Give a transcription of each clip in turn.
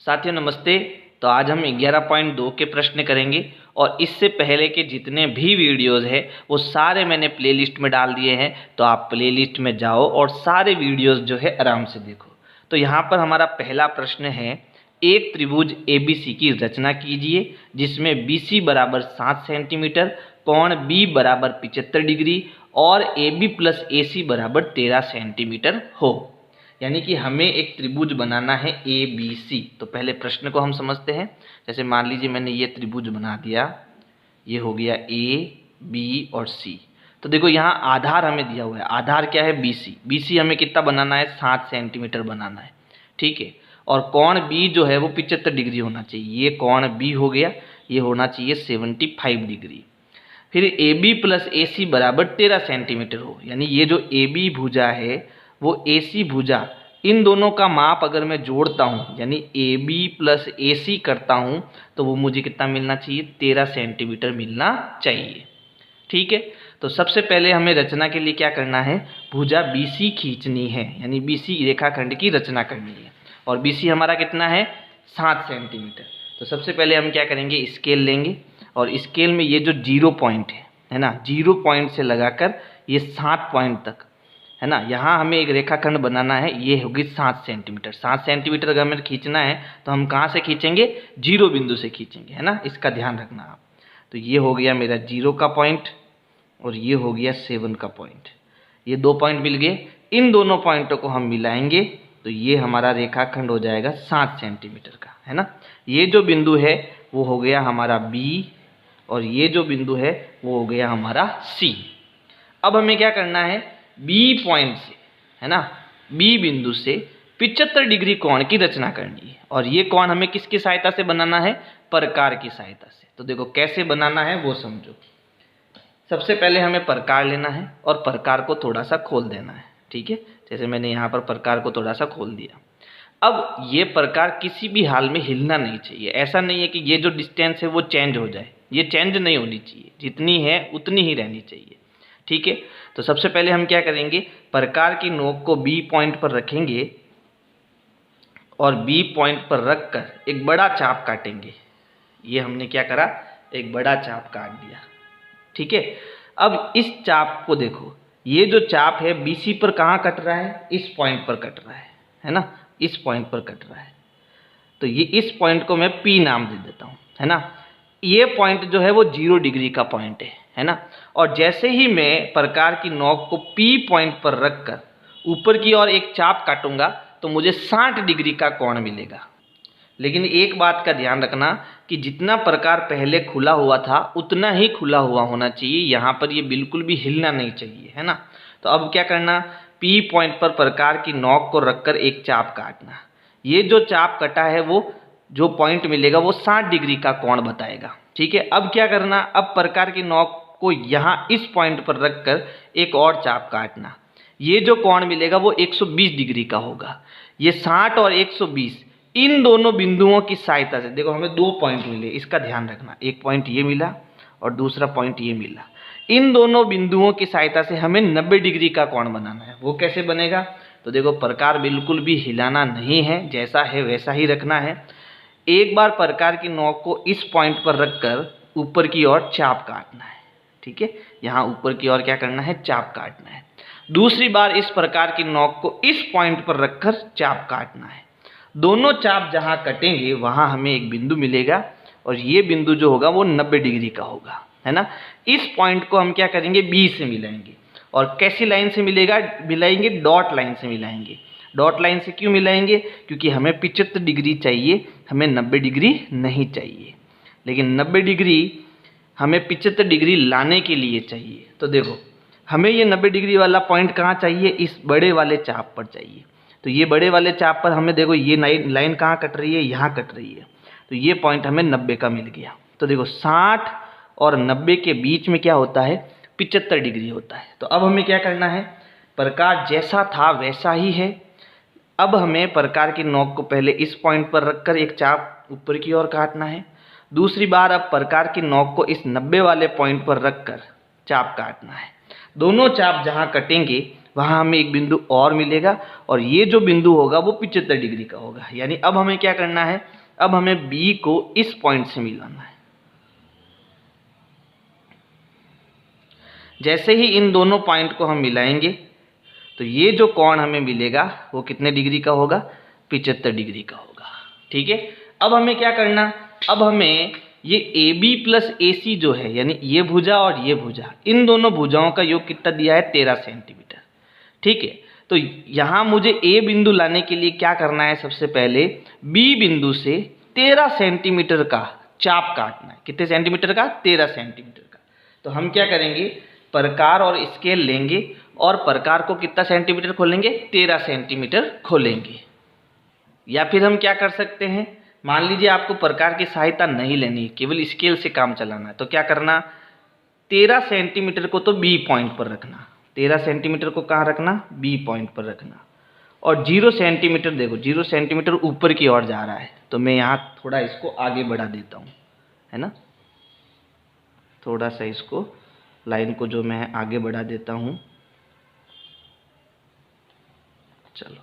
साथियों नमस्ते। तो आज हम 11.2 के प्रश्न करेंगे और इससे पहले के जितने भी वीडियोस हैं वो सारे मैंने प्लेलिस्ट में डाल दिए हैं, तो आप प्लेलिस्ट में जाओ और सारे वीडियोस जो है आराम से देखो। तो यहाँ पर हमारा पहला प्रश्न है, एक त्रिभुज ABC की रचना कीजिए जिसमें BC बराबर 7 सेंटीमीटर, कोण B बराबर 75 डिग्री और AB प्लस AC बराबर 13 सेंटीमीटर हो। यानी कि हमें एक त्रिभुज बनाना है ABC। तो पहले प्रश्न को हम समझते हैं। जैसे मान लीजिए मैंने ये त्रिभुज बना दिया, ये हो गया A, B और C। तो देखो यहाँ आधार हमें दिया हुआ है, आधार क्या है BC। BC हमें कितना बनाना है, 7 सेंटीमीटर बनाना है, ठीक है। और कोण B जो है वो 75 डिग्री होना चाहिए। ये कोण B हो गया, ये होना चाहिए 75 डिग्री। फिर AB प्लस AC बराबर 13 सेंटीमीटर हो, यानी ये जो AB भुजा है वो AC भुजा, इन दोनों का माप अगर मैं जोड़ता हूँ यानी AB प्लस AC करता हूँ तो वो मुझे कितना मिलना चाहिए, 13 सेंटीमीटर मिलना चाहिए, ठीक है। तो सबसे पहले हमें रचना के लिए क्या करना है, भुजा BC खींचनी है, यानी BC रेखाखंड की रचना करनी है। और BC हमारा कितना है, 7 सेंटीमीटर। तो सबसे पहले हम क्या करेंगे, स्केल लेंगे और स्केल में ये जो 0 पॉइंट है ना, 0 पॉइंट से लगाकर ये 7 पॉइंट तक है ना, यहाँ हमें एक रेखाखंड बनाना है। ये होगी 7 सेंटीमीटर। 7 सेंटीमीटर अगर हमें खींचना है तो हम कहाँ से खींचेंगे, 0 बिंदु से खींचेंगे, है ना, इसका ध्यान रखना आप। तो ये हो गया मेरा 0 का पॉइंट और ये हो गया 7 का पॉइंट। ये 2 पॉइंट मिल गए, इन दोनों पॉइंटों को हम मिलाएंगे तो ये हमारा रेखाखंड हो जाएगा 7 सेंटीमीटर का, है ना। ये जो बिंदु है वो हो गया हमारा B और ये जो बिंदु है वो हो गया हमारा C। अब हमें क्या करना है, B पॉइंट से, है ना, B बिंदु से 75 डिग्री कोण की रचना करनी है। और ये कोण हमें किसकी सहायता से बनाना है, प्रकार की सहायता से। तो देखो कैसे बनाना है वो समझो। सबसे पहले हमें प्रकार लेना है और प्रकार को थोड़ा सा खोल देना है, ठीक है। जैसे मैंने यहाँ पर प्रकार को थोड़ा सा खोल दिया। अब ये प्रकार किसी भी हाल में हिलना नहीं चाहिए। ऐसा नहीं है कि ये जो डिस्टेंस है वो चेंज हो जाए, ये चेंज नहीं होनी चाहिए, जितनी है उतनी ही रहनी चाहिए, ठीक है। तो सबसे पहले हम क्या करेंगे, प्रकार की नोक को B पॉइंट पर रखेंगे और B पॉइंट पर रखकर एक बड़ा चाप काटेंगे। ये हमने क्या करा, एक बड़ा चाप काट दिया, ठीक है। अब इस चाप को देखो, ये जो चाप है BC पर कहाँ कट रहा है, इस पॉइंट पर कट रहा है ना, इस पॉइंट पर कट रहा है। तो ये इस पॉइंट को मैं P नाम दे देता हूँ, है ना। ये पॉइंट जो है वो 0 डिग्री का पॉइंट है ना। और जैसे ही मैं प्रकार की नोक को P पॉइंट पर रखकर ऊपर की ओर एक चाप काटूंगा तो मुझे 60 डिग्री का कोण मिलेगा। लेकिन एक बात का ध्यान रखना कि जितना प्रकार पहले खुला हुआ था उतना ही खुला हुआ होना चाहिए, यहाँ पर ये बिल्कुल भी हिलना नहीं चाहिए, है ना। तो अब क्या करना, P पॉइंट पर प्रकार की नोक को रखकर एक चाप काटना। ये जो चाप कटा है वो जो पॉइंट मिलेगा वो 60 डिग्री का कोण बताएगा, ठीक है। अब क्या करना, अब प्रकार की नोक को यहाँ इस पॉइंट पर रखकर एक और चाप काटना। ये जो कोण मिलेगा वो 120 डिग्री का होगा। ये 60 और 120 इन दोनों बिंदुओं की सहायता से, देखो हमें 2 पॉइंट मिले, इसका ध्यान रखना, एक पॉइंट ये मिला और दूसरा पॉइंट ये मिला। इन दोनों बिंदुओं की सहायता से हमें 90 डिग्री का कोण बनाना है। वो कैसे बनेगा, तो देखो प्रकार बिल्कुल भी हिलाना नहीं है, जैसा है वैसा ही रखना है। एक बार प्रकार की नोक को इस पॉइंट पर रखकर ऊपर की ओर चाप काटना है, ठीक है। यहाँ ऊपर की ओर क्या करना है, चाप काटना है। दूसरी बार इस प्रकार की नोक को इस पॉइंट पर रखकर चाप काटना है। दोनों चाप जहाँ कटेंगे वहाँ हमें एक बिंदु मिलेगा और ये बिंदु जो होगा वो 90 डिग्री का होगा, है ना। इस पॉइंट को हम क्या करेंगे, B से मिलाएंगे। और कैसी लाइन से मिलेगा, मिलाएंगे डॉट लाइन से मिलाएंगे। डॉट लाइन से क्यों मिलाएंगे, क्योंकि हमें 75 डिग्री चाहिए, हमें 90 डिग्री नहीं चाहिए। लेकिन 90 डिग्री हमें 75 डिग्री लाने के लिए चाहिए। तो देखो हमें ये 90 डिग्री वाला पॉइंट कहाँ चाहिए, इस बड़े वाले चाप पर चाहिए। तो ये बड़े वाले चाप पर हमें देखो ये लाइन कहाँ कट रही है, यहाँ कट रही है। तो ये पॉइंट हमें 90 का मिल गया। तो देखो 60 और 90 के बीच में क्या होता है, 75 डिग्री होता है। तो अब हमें क्या करना है, प्रकार जैसा था वैसा ही है। अब हमें प्रकार की नोक को पहले इस पॉइंट पर रखकर एक चाप ऊपर की ओर काटना है। दूसरी बार अब प्रकार की नोक को इस 90 वाले पॉइंट पर रखकर चाप काटना है। दोनों चाप जहाँ कटेंगे वहाँ हमें एक बिंदु और मिलेगा और ये जो बिंदु होगा वो 75 डिग्री का होगा। यानी अब हमें क्या करना है, अब हमें बी को इस पॉइंट से मिलाना है। जैसे ही इन दोनों पॉइंट को हम मिलाएंगे तो ये जो कोण हमें मिलेगा वो कितने डिग्री का होगा, 75 डिग्री का होगा। ठीक है, अब हमें क्या करना, अब हमें ये AB प्लस AC जो है, यानी ये भुजा और ये भुजा, इन दोनों भुजाओं का योग कितना दिया है, 13 सेंटीमीटर। ठीक है, तो यहाँ मुझे A बिंदु लाने के लिए क्या करना है, सबसे पहले B बिंदु से 13 सेंटीमीटर का चाप काटना है। कितने सेंटीमीटर का, 13 सेंटीमीटर का। तो हम क्या करेंगे, प्रकार और स्केल लेंगे और प्रकार को कितना सेंटीमीटर खोलेंगे, 13 सेंटीमीटर खोलेंगे। या फिर हम क्या कर सकते हैं, मान लीजिए आपको प्रकार की सहायता नहीं लेनी है, केवल स्केल से काम चलाना है, तो क्या करना, 13 सेंटीमीटर को तो बी पॉइंट पर रखना, 13 सेंटीमीटर को कहाँ रखना, बी पॉइंट पर रखना। और 0 सेंटीमीटर, देखो 0 सेंटीमीटर ऊपर की ओर जा रहा है, तो मैं यहाँ थोड़ा इसको आगे बढ़ा देता हूँ, है ना, थोड़ा सा इसको लाइन को जो मैं आगे बढ़ा देता हूँ। चलो,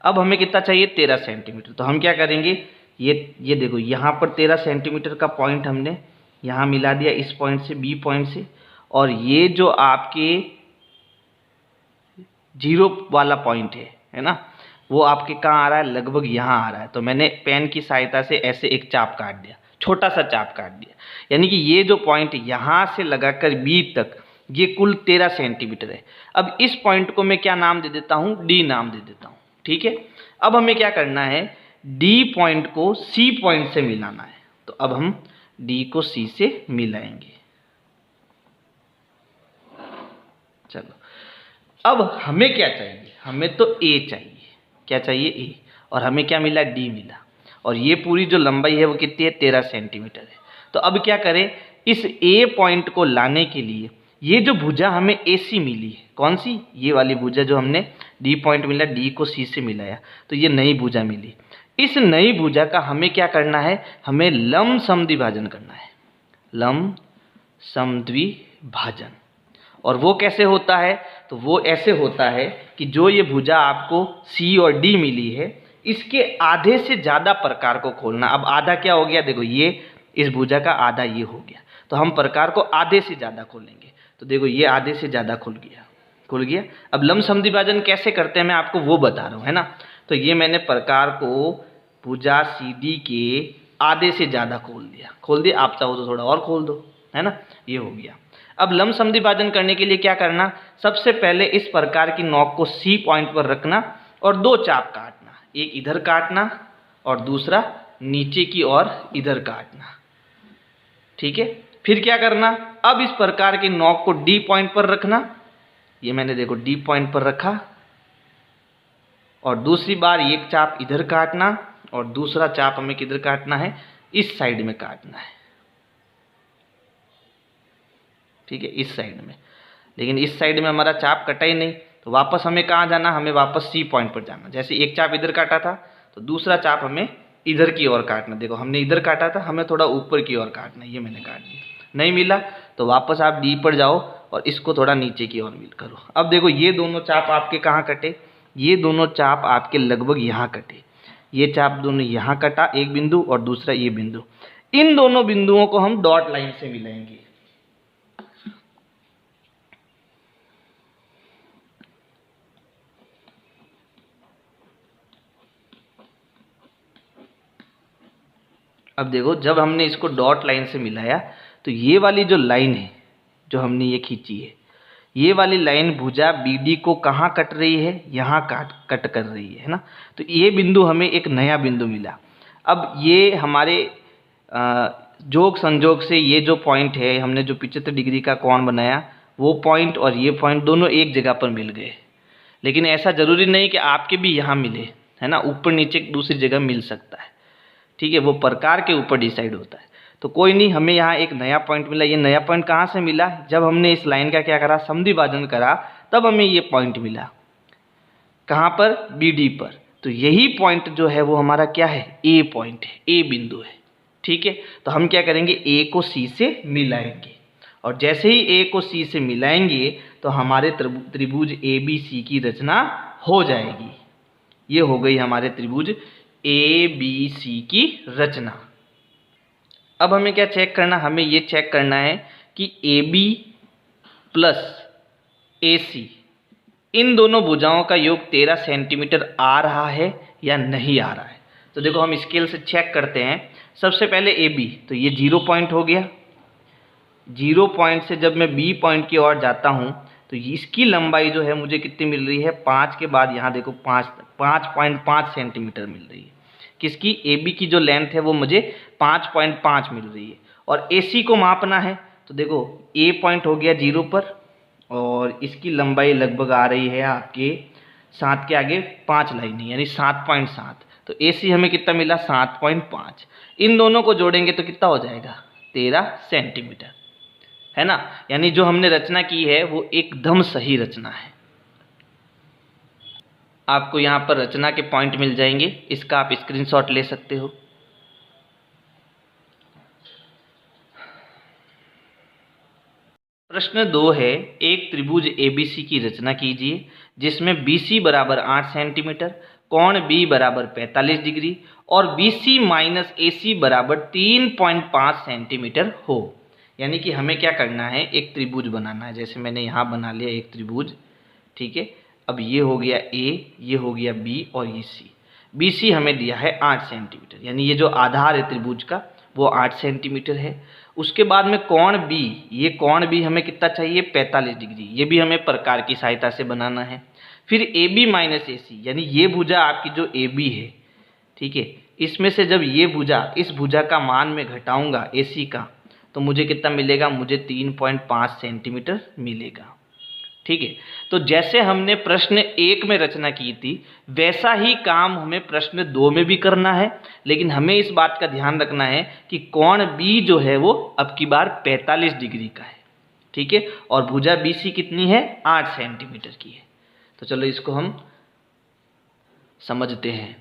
अब हमें कितना चाहिए, 13 सेंटीमीटर। तो हम क्या करेंगे, ये देखो यहाँ पर 13 सेंटीमीटर का पॉइंट हमने यहाँ मिला दिया इस पॉइंट से, बी पॉइंट से, और ये जो आपके 0 वाला पॉइंट है ना, वो आपके कहाँ आ रहा है, लगभग यहाँ आ रहा है। तो मैंने पेन की सहायता से ऐसे एक चाप काट दिया, छोटा सा चाप काट दिया, यानी कि ये जो पॉइंट यहाँ से लगाकर बी तक ये कुल 13 सेंटीमीटर है। अब इस पॉइंट को मैं क्या नाम दे देता हूँ, डी नाम दे देता हूँ। ठीक है, अब हमें क्या करना है, डी पॉइंट को सी पॉइंट से मिलाना है। तो अब हम डी को सी से मिलाएंगे। चलो, अब हमें क्या चाहिए, हमें तो ए चाहिए, क्या चाहिए, ए, और हमें क्या मिला, डी मिला, और ये पूरी जो लंबाई है वो कितनी है, 13 सेंटीमीटर है। तो अब क्या करें, इस ए पॉइंट को लाने के लिए ये जो भुजा हमें AC मिली है, कौन सी, ये वाली भुजा जो हमने डी पॉइंट मिला, डी को सी से मिलाया, तो ये नई भुजा मिली। इस नई भुजा का हमें क्या करना है, हमें लंब समद्विभाजन करना है, लंब समद्विभाजन। और वो कैसे होता है, तो वो ऐसे होता है कि जो ये भुजा आपको C और D मिली है, इसके आधे से ज़्यादा प्रकार को खोलना। अब आधा क्या हो गया, देखो ये इस भुजा का आधा ये हो गया, तो हम प्रकार को आधे से ज़्यादा खोलेंगे। तो देखो ये आधे से ज़्यादा खुल गया। अब लंब समद्विभाजन कैसे करते हैं मैं आपको वो बता रहा हूँ, है ना। तो ये मैंने प्रकार को भुजा CD के आधे से ज़्यादा खोल दिया, आप चाहो तो थोड़ा और खोल दो, है ना, ये हो गया। अब लंब समद्विभाजन करने के लिए क्या करना, सबसे पहले इस प्रकार की नोक को C पॉइंट पर रखना और 2 चाप काटना, एक इधर काटना और दूसरा नीचे की ओर इधर काटना। ठीक है, फिर क्या करना, अब इस प्रकार की नोक को D पॉइंट पर रखना, ये मैंने देखो D पॉइंट पर रखा, और दूसरी बार एक चाप इधर काटना और दूसरा चाप हमें किधर काटना है, इस साइड में काटना है। ठीक है, इस साइड में, लेकिन इस साइड में हमारा चाप कटा ही नहीं, तो वापस हमें कहाँ जाना, हमें वापस C पॉइंट पर जाना। जैसे एक चाप इधर काटा था तो दूसरा चाप हमें इधर की ओर काटना। देखो हमने इधर काटा था, हमें थोड़ा ऊपर की ओर काटना, ये मैंने काट दिया। नहीं मिला तो वापस आप D पर जाओ और इसको थोड़ा नीचे की ओर मिल करो। अब देखो ये दोनों चाप आपके कहाँ कटे, ये दोनों चाप आपके लगभग यहाँ कटे, ये चाप दोनों यहाँ कटा एक बिंदु और दूसरा ये बिंदु। इन दोनों बिंदुओं को हम डॉट लाइन से मिलाएंगे। अब देखो जब हमने इसको डॉट लाइन से मिलाया तो ये वाली जो लाइन है जो हमने ये खींची है, ये वाली लाइन भुजा BD को कहाँ कट रही है, यहाँ कट कर रही है ना। तो ये बिंदु हमें एक नया बिंदु मिला। अब ये हमारे जोग संजोग से ये जो पॉइंट है, हमने जो 75 डिग्री का कोण बनाया, वो पॉइंट और ये पॉइंट दोनों एक जगह पर मिल गए। लेकिन ऐसा ज़रूरी नहीं कि आपके भी यहाँ मिले, है ना, ऊपर नीचे दूसरी जगह मिल सकता है। ठीक है, वो प्रकार के ऊपर डिसाइड होता है। तो कोई नहीं, हमें यहाँ एक नया पॉइंट मिला। ये नया पॉइंट कहाँ से मिला, जब हमने इस लाइन का क्या करा, समद्विभाजन करा, तब हमें ये पॉइंट मिला। कहाँ पर, BD पर। तो यही पॉइंट जो है वो हमारा क्या है, A पॉइंट है, A बिंदु है। ठीक है, तो हम क्या करेंगे, A को C से मिलाएंगे, और जैसे ही A को C से मिलाएंगे तो हमारे त्रिभुज ABC की रचना हो जाएगी। ये हो गई हमारे त्रिभुज ABC की रचना। अब हमें क्या चेक करना, हमें ये चेक करना है कि AB प्लस AC इन दोनों भुजाओं का योग 13 सेंटीमीटर आ रहा है या नहीं आ रहा है। तो देखो हम स्केल से चेक करते हैं। सबसे पहले AB, तो ये 0 पॉइंट हो गया। 0 पॉइंट से जब मैं B पॉइंट की ओर जाता हूँ तो इसकी लंबाई जो है मुझे कितनी मिल रही है, 5 के बाद यहाँ देखो 5.5 सेंटीमीटर मिल रही है। किसकी, AB की जो लेंथ है वो मुझे 5.5 मिल रही है। और AC को मापना है तो देखो A पॉइंट हो गया 0 पर और इसकी लंबाई लगभग आ रही है आपके 7 के आगे 5 लाइनें यानी 7.7। तो AC हमें कितना मिला, 7.5। इन दोनों को जोड़ेंगे तो कितना हो जाएगा, 13 सेंटीमीटर, है ना। यानी जो हमने रचना की है वो एकदम सही रचना है। आपको यहाँ पर रचना के पॉइंट मिल जाएंगे, इसका आप स्क्रीनशॉट ले सकते हो। प्रश्न 2 है, एक त्रिभुज ABC की रचना कीजिए जिसमें BC बराबर 8 सेंटीमीटर, कोण B बराबर 45 डिग्री और BC माइनस AC बराबर 3.5 सेंटीमीटर हो। यानी कि हमें क्या करना है, एक त्रिभुज बनाना है। जैसे मैंने यहाँ बना लिया एक त्रिभुज, ठीक है। अब ये हो गया A, ये हो गया B और ये C। BC हमें दिया है 8 सेंटीमीटर, यानी ये जो आधार है त्रिभुज का वो 8 सेंटीमीटर है। उसके बाद में कोण B, ये कोण B हमें कितना चाहिए, 45 डिग्री। ये भी हमें प्रकार की सहायता से बनाना है। फिर AB माइनस AC, यानी ये भुजा आपकी जो AB है, ठीक है, इसमें से जब ये भुजा इस भुजा का मान में घटाऊंगा AC का तो मुझे कितना मिलेगा, मुझे 3.5 सेंटीमीटर मिलेगा, ठीक है। तो जैसे हमने प्रश्न 1 में रचना की थी वैसा ही काम हमें प्रश्न 2 में भी करना है, लेकिन हमें इस बात का ध्यान रखना है कि कोण B जो है वो अब की बार 45 डिग्री का है, ठीक है, और भुजा BC कितनी है, 8 सेंटीमीटर की है। तो चलो इसको हम समझते हैं।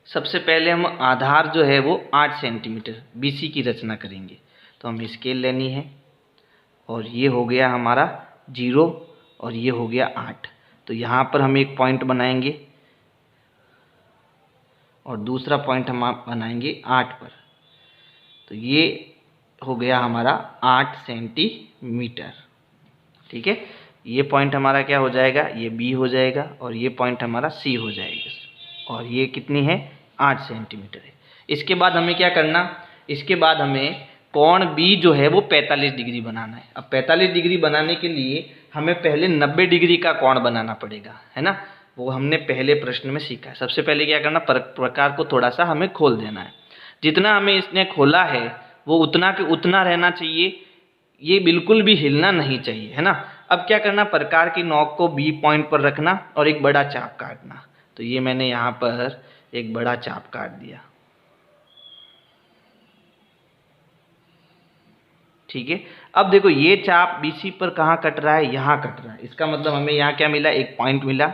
सबसे पहले हम आधार जो है वो 8 सेंटीमीटर BC की रचना करेंगे। तो हमें स्केल लेनी है और ये हो गया हमारा 0 और ये हो गया 8। तो यहाँ पर हम एक पॉइंट बनाएंगे और दूसरा पॉइंट हम बनाएंगे 8 पर। तो ये हो गया हमारा 8 सेंटीमीटर, ठीक है। ये पॉइंट हमारा क्या हो जाएगा, ये B हो जाएगा और ये पॉइंट हमारा C हो जाएगा और ये कितनी है, 8 सेंटीमीटर है। इसके बाद हमें क्या करना, इसके बाद हमें कोण B जो है वो 45 डिग्री बनाना है। अब 45 डिग्री बनाने के लिए हमें पहले 90 डिग्री का कोण बनाना पड़ेगा, है ना। वो हमने पहले प्रश्न में सीखा है। सबसे पहले क्या करना, प्रकार को थोड़ा सा हमें खोल देना है। जितना हमें इसने खोला है वो उतना के उतना रहना चाहिए, ये बिल्कुल भी हिलना नहीं चाहिए, है ना। अब क्या करना, प्रकार की नोक को B पॉइंट पर रखना और एक बड़ा चाप काटना। तो ये मैंने यहाँ पर एक बड़ा चाप काट दिया, ठीक है। अब देखो ये चाप BC पर कहाँ कट रहा है, यहाँ कट रहा है। इसका मतलब हमें यहाँ क्या मिला, एक पॉइंट मिला।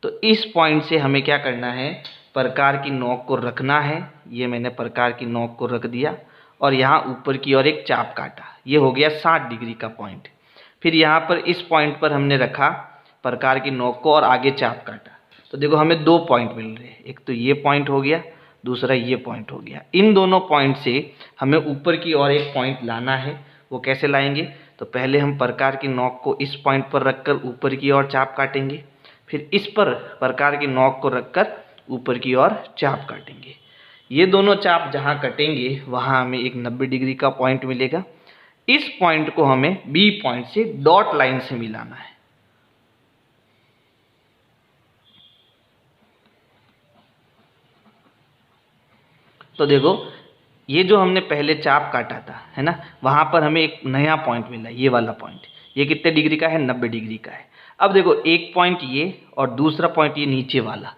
तो इस पॉइंट से हमें क्या करना है, प्रकार की नोक को रखना है। ये मैंने प्रकार की नोक को रख दिया और यहाँ ऊपर की ओर एक चाप काटा। ये हो गया 60 डिग्री का पॉइंट। फिर यहाँ पर इस पॉइंट पर हमने रखा प्रकार की नोक को और आगे चाप काटा। तो देखो हमें 2 पॉइंट मिल रहे हैं, एक तो ये पॉइंट हो गया, दूसरा ये पॉइंट हो गया। इन दोनों पॉइंट से हमें ऊपर की ओर एक पॉइंट लाना है। वो कैसे लाएंगे, तो पहले हम प्रकार की नोक को इस पॉइंट पर रखकर ऊपर की ओर चाप काटेंगे, फिर इस पर प्रकार की नोक को रखकर ऊपर की ओर चाप काटेंगे। ये दोनों चाप जहाँ कटेंगे वहाँ हमें एक 90 डिग्री का पॉइंट मिलेगा। इस पॉइंट को हमें B पॉइंट से डॉट लाइन से मिलाना है। तो देखो ये जो हमने पहले चाप काटा था, है ना, वहाँ पर हमें एक नया पॉइंट मिला, ये वाला पॉइंट। ये कितने डिग्री का है, 90 डिग्री का है। अब देखो एक पॉइंट ये और दूसरा पॉइंट ये नीचे वाला,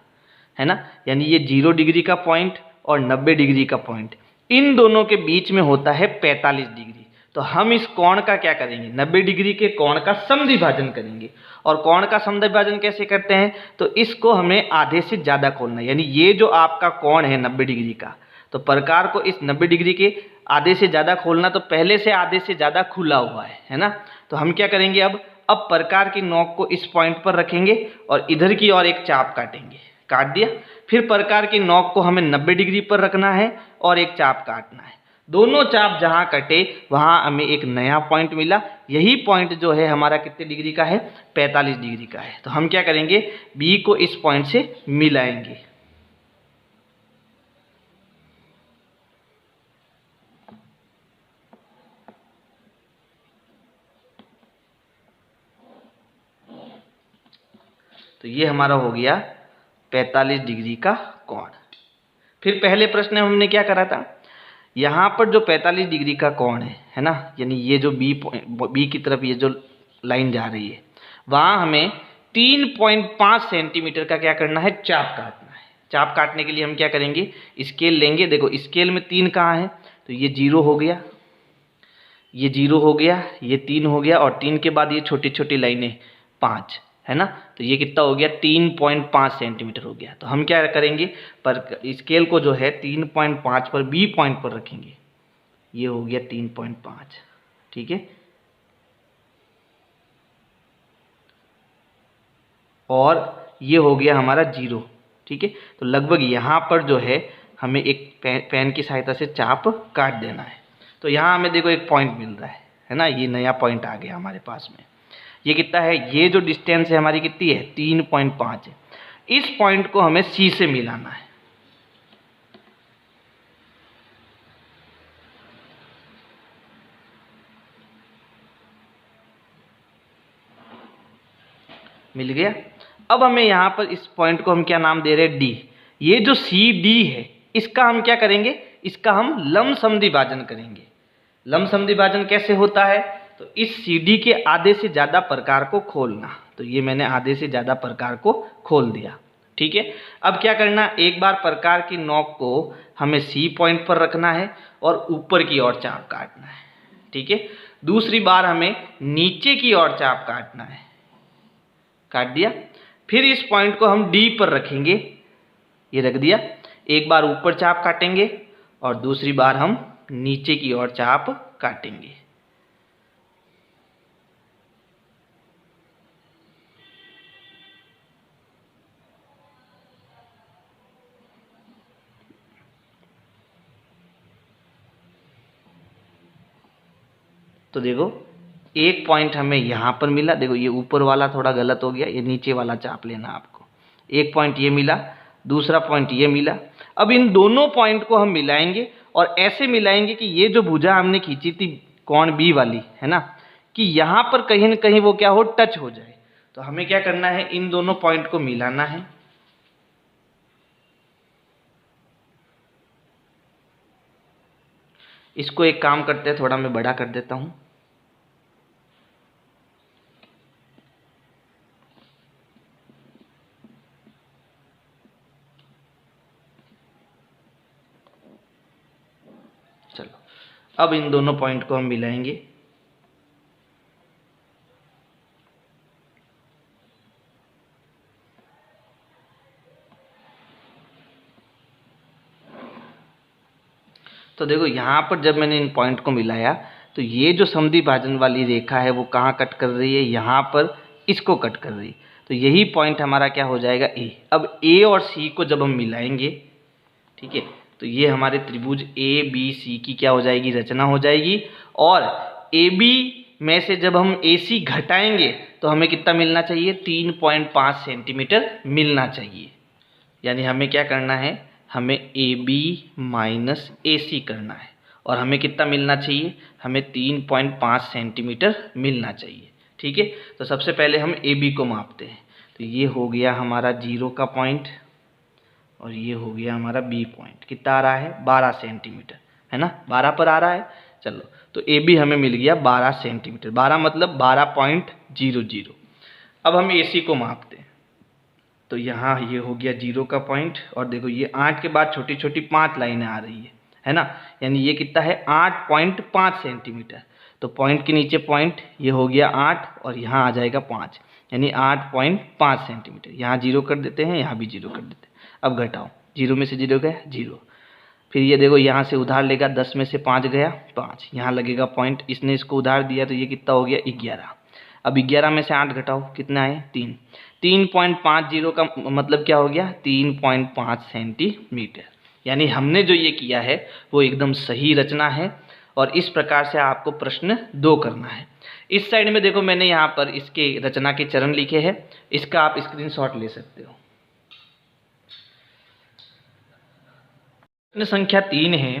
है ना, यानी ये 0 डिग्री का पॉइंट और 90 डिग्री का पॉइंट, इन दोनों के बीच में होता है 45 डिग्री। तो हम इस कोण का क्या करेंगे, 90 डिग्री के कोण का समद्विभाजन करेंगे। और कोण का समद्विभाजन कैसे करते हैं, तो इसको हमें आधे से ज़्यादा खोलना है। यानी ये जो आपका कोण है 90 डिग्री का, तो प्रकार को इस 90 डिग्री के आधे से ज़्यादा खोलना, तो पहले से आधे से ज़्यादा खुला हुआ है ना। तो हम क्या करेंगे, अब प्रकार की नोक को इस पॉइंट पर रखेंगे और इधर की ओर एक चाप काटेंगे, काट दिया। फिर प्रकार की नोक को हमें 90 डिग्री पर रखना है और एक चाप काटना है। दोनों चाप जहां कटे वहां हमें एक नया पॉइंट मिला। यही पॉइंट जो है हमारा कितने डिग्री का है, 45 डिग्री का है। तो हम क्या करेंगे, बी को इस पॉइंट से मिलाएंगे। तो ये हमारा हो गया 45 डिग्री का कोण। फिर पहले प्रश्न में हमने क्या करा था, यहाँ पर जो 45 डिग्री का कोण है ना, यानी ये जो बी की तरफ ये जो लाइन जा रही है, वहाँ हमें 3.5 सेंटीमीटर का क्या करना है, चाप काटना है। चाप काटने के लिए हम क्या करेंगे, स्केल लेंगे। देखो स्केल में 3 कहाँ है, तो ये 0 हो गया, ये 0 हो गया, ये 3 हो गया, और 3 के बाद ये छोटी छोटी लाइनें 5 है ना। तो ये कितना हो गया, 3.5 सेंटीमीटर हो गया। तो हम क्या करेंगे, पर स्केल को जो है 3.5 पर बी पॉइंट पर रखेंगे। ये हो गया 3.5, ठीक है। और ये हो गया हमारा 0, ठीक है। तो लगभग यहाँ पर जो है हमें एक पेन की सहायता से चाप काट देना है। तो यहाँ हमें देखो एक पॉइंट मिल रहा है ना, ये नया पॉइंट आ गया हमारे पास में। ये कितना है, ये जो डिस्टेंस है हमारी कितनी है, 3.5 है। इस पॉइंट को हमें सी से मिलाना है। मिल गया। अब हमें यहाँ पर इस पॉइंट को हम क्या नाम दे रहे हैं, डी। ये जो सी डी है इसका हम क्या करेंगे, इसका हम लंबसम विभाजन करेंगे। लंबसम विभाजन कैसे होता है, तो इस सी डी के आधे से ज़्यादा प्रकार को खोलना। तो ये मैंने आधे से ज़्यादा प्रकार को खोल दिया, ठीक है। अब क्या करना, एक बार प्रकार की नोक को हमें सी पॉइंट पर रखना है और ऊपर की ओर चाप काटना है, ठीक है। दूसरी बार हमें नीचे की ओर चाप काटना है, काट दिया। फिर इस पॉइंट को हम डी पर रखेंगे, ये रख दिया। एक बार ऊपर चाप काटेंगे और दूसरी बार हम नीचे की ओर चाप काटेंगे। तो देखो एक पॉइंट हमें यहाँ पर मिला, देखो ये ऊपर वाला थोड़ा गलत हो गया, ये नीचे वाला चाप लेना आपको। एक पॉइंट ये मिला, दूसरा पॉइंट ये मिला। अब इन दोनों पॉइंट को हम मिलाएंगे और ऐसे मिलाएंगे कि ये जो भुजा हमने खींची थी कोण बी वाली है ना, कि यहाँ पर कहीं न कहीं वो क्या हो, टच हो जाए। तो हमें क्या करना है, इन दोनों पॉइंट को मिलाना है। इसको एक काम करते हैं, थोड़ा मैं बड़ा कर देता हूँ। चलो अब इन दोनों पॉइंट को हम मिलाएंगे। तो देखो यहाँ पर जब मैंने इन पॉइंट को मिलाया तो ये जो समद्वि भाजन वाली रेखा है वो कहाँ कट कर रही है, यहाँ पर इसको कट कर रही है। तो यही पॉइंट हमारा क्या हो जाएगा, ए। अब ए और सी को जब हम मिलाएंगे, ठीक है, तो ये हमारे त्रिभुज ए बी सी की क्या हो जाएगी, रचना हो जाएगी। और ए बी में से जब हम ए सी घटाएंगे तो हमें कितना मिलना चाहिए, 3.5 सेंटीमीटर मिलना चाहिए। यानी हमें क्या करना है, हमें ए बी माइनस ए सी करना है और हमें कितना मिलना चाहिए, हमें 3.5 सेंटीमीटर मिलना चाहिए, ठीक है। तो सबसे पहले हम ए बी को मापते हैं। तो ये हो गया हमारा 0 का पॉइंट और ये हो गया हमारा बी पॉइंट। कितना आ रहा है, 12 सेंटीमीटर है ना, 12 पर आ रहा है। चलो तो ए बी हमें मिल गया 12 सेंटीमीटर, 12 मतलब 12.00। अब हम ए सी को मापते हैं। तो यहाँ ये हो गया 0 का पॉइंट और देखो ये 8 के बाद छोटी छोटी 5 लाइनें आ रही है ना, यानी ये कितना है, 8.5 सेंटीमीटर। तो पॉइंट के नीचे पॉइंट, ये हो गया 8 और यहाँ आ जाएगा 5, यानी 8.5 सेंटीमीटर। यहाँ 0 कर देते हैं, यहाँ भी 0 कर देते हैं। अब घटाओ, 0 में से 0 गया 0, फिर ये देखो यहाँ से उधार लेगा, 10 में से 5 गया 5, यहाँ लगेगा पॉइंट, इसने इसको उधार दिया तो ये कितना हो गया 11। अब 11 में से 8 घटाओ, कितना है 3। 3.50 का मतलब क्या हो गया 3.5 सेंटीमीटर। यानी हमने जो ये किया है वो एकदम सही रचना है और इस प्रकार से आपको प्रश्न 2 करना है। इस साइड में देखो मैंने यहाँ पर इसके रचना के चरण लिखे हैं, इसका आप स्क्रीनशॉट ले सकते हो। प्रश्न संख्या 3 है,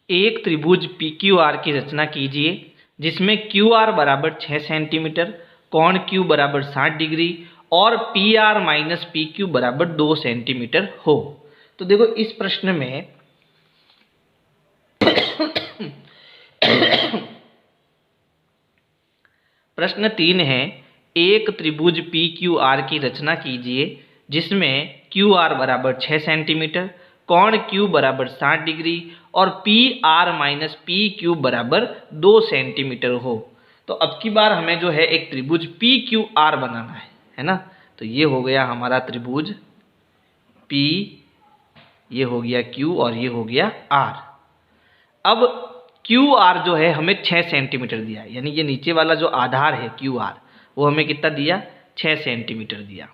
एक त्रिभुज PQR की रचना कीजिए जिसमें QR बराबर 6 सेंटीमीटर, कोण Q बराबर 60 डिग्री और PR माइनस PQ बराबर 2 सेंटीमीटर हो। तो देखो इस प्रश्न में प्रश्न 3 है, एक त्रिभुज PQR की रचना कीजिए जिसमें QR बराबर 6 सेंटीमीटर, कोण Q बराबर 60 डिग्री और PR माइनस PQ बराबर 2 सेंटीमीटर हो। तो अब की बार हमें जो है एक त्रिभुज PQR बनाना है ना। तो ये हो गया हमारा त्रिभुज P, ये हो गया Q और ये हो गया R। अब QR जो है हमें 6 सेंटीमीटर दिया है, यानी ये नीचे वाला जो आधार है QR वो हमें कितना दिया 6 सेंटीमीटर दिया।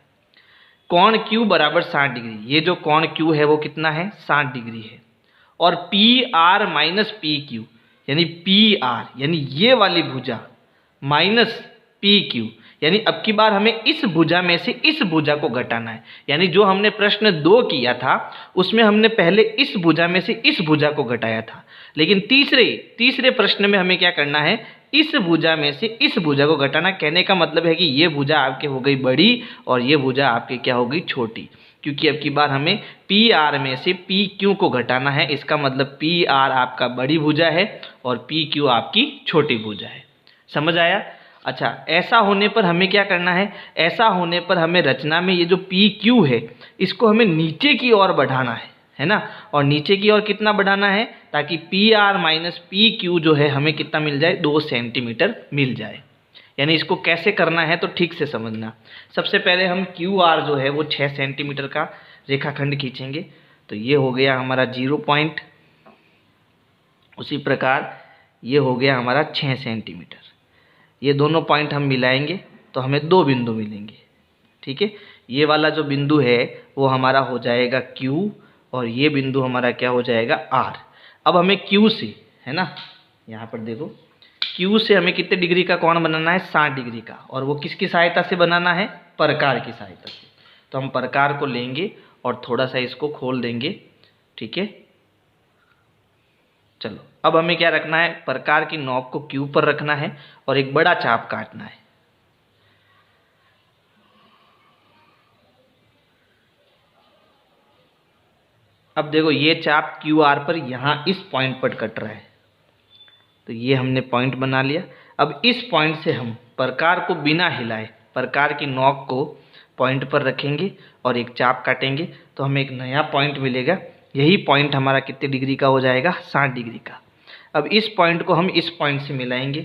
कोण Q बराबर 60 डिग्री, ये जो कोण Q है वो कितना है 60 डिग्री है। और PR माइनस PQ यानी PR यानी ये वाली भुजा माइनस PQ, यानी अब की बार हमें इस भुजा में से इस भुजा को घटाना है। यानी जो हमने प्रश्न 2 किया था उसमें हमने पहले इस भुजा में से इस भुजा को घटाया था, लेकिन तीसरे प्रश्न में हमें क्या करना है इस भुजा में से इस भुजा को घटाना। कहने का मतलब है कि ये भुजा आपके हो गई बड़ी और ये भुजा आपके क्या हो गई छोटी, क्योंकि अब की बार हमें PR में से PQ को घटाना है। इसका मतलब PR आपका बड़ी भुजा है और PQ आपकी छोटी भुजा है। समझ आया? अच्छा, ऐसा होने पर हमें क्या करना है, ऐसा होने पर हमें रचना में ये जो PQ है इसको हमें नीचे की ओर बढ़ाना है ना। और नीचे की ओर कितना बढ़ाना है ताकि PR माइनस PQ जो है हमें कितना मिल जाए 2 सेंटीमीटर मिल जाए। यानी इसको कैसे करना है तो ठीक से समझना। सबसे पहले हम QR जो है वो 6 सेंटीमीटर का रेखाखंड खींचेंगे, तो ये हो गया हमारा 0 पॉइंट। उसी प्रकार ये हो गया हमारा 6 सेंटीमीटर। ये दोनों पॉइंट हम मिलाएंगे तो हमें 2 बिंदु मिलेंगे। ठीक है, ये वाला जो बिंदु है वो हमारा हो जाएगा Q और ये बिंदु हमारा क्या हो जाएगा R। अब हमें Q से, है ना, यहाँ पर देखो Q से हमें कितने डिग्री का कोण बनाना है 60 डिग्री का, और वो किसकी सहायता से बनाना है प्रकार की सहायता से। तो हम प्रकार को लेंगे और थोड़ा सा इसको खोल देंगे। ठीक है, चलो अब हमें क्या रखना है, प्रकार की नोक को Q पर रखना है और एक बड़ा चाप काटना है। अब देखो ये चाप QR पर यहाँ इस पॉइंट पर कट रहा है, तो ये हमने पॉइंट बना लिया। अब इस पॉइंट से हम प्रकार को बिना हिलाए प्रकार की नोक को पॉइंट पर रखेंगे और एक चाप काटेंगे तो हमें एक नया पॉइंट मिलेगा। यही पॉइंट हमारा कितने डिग्री का हो जाएगा 60 डिग्री का। अब इस पॉइंट को हम इस पॉइंट से मिलाएंगे।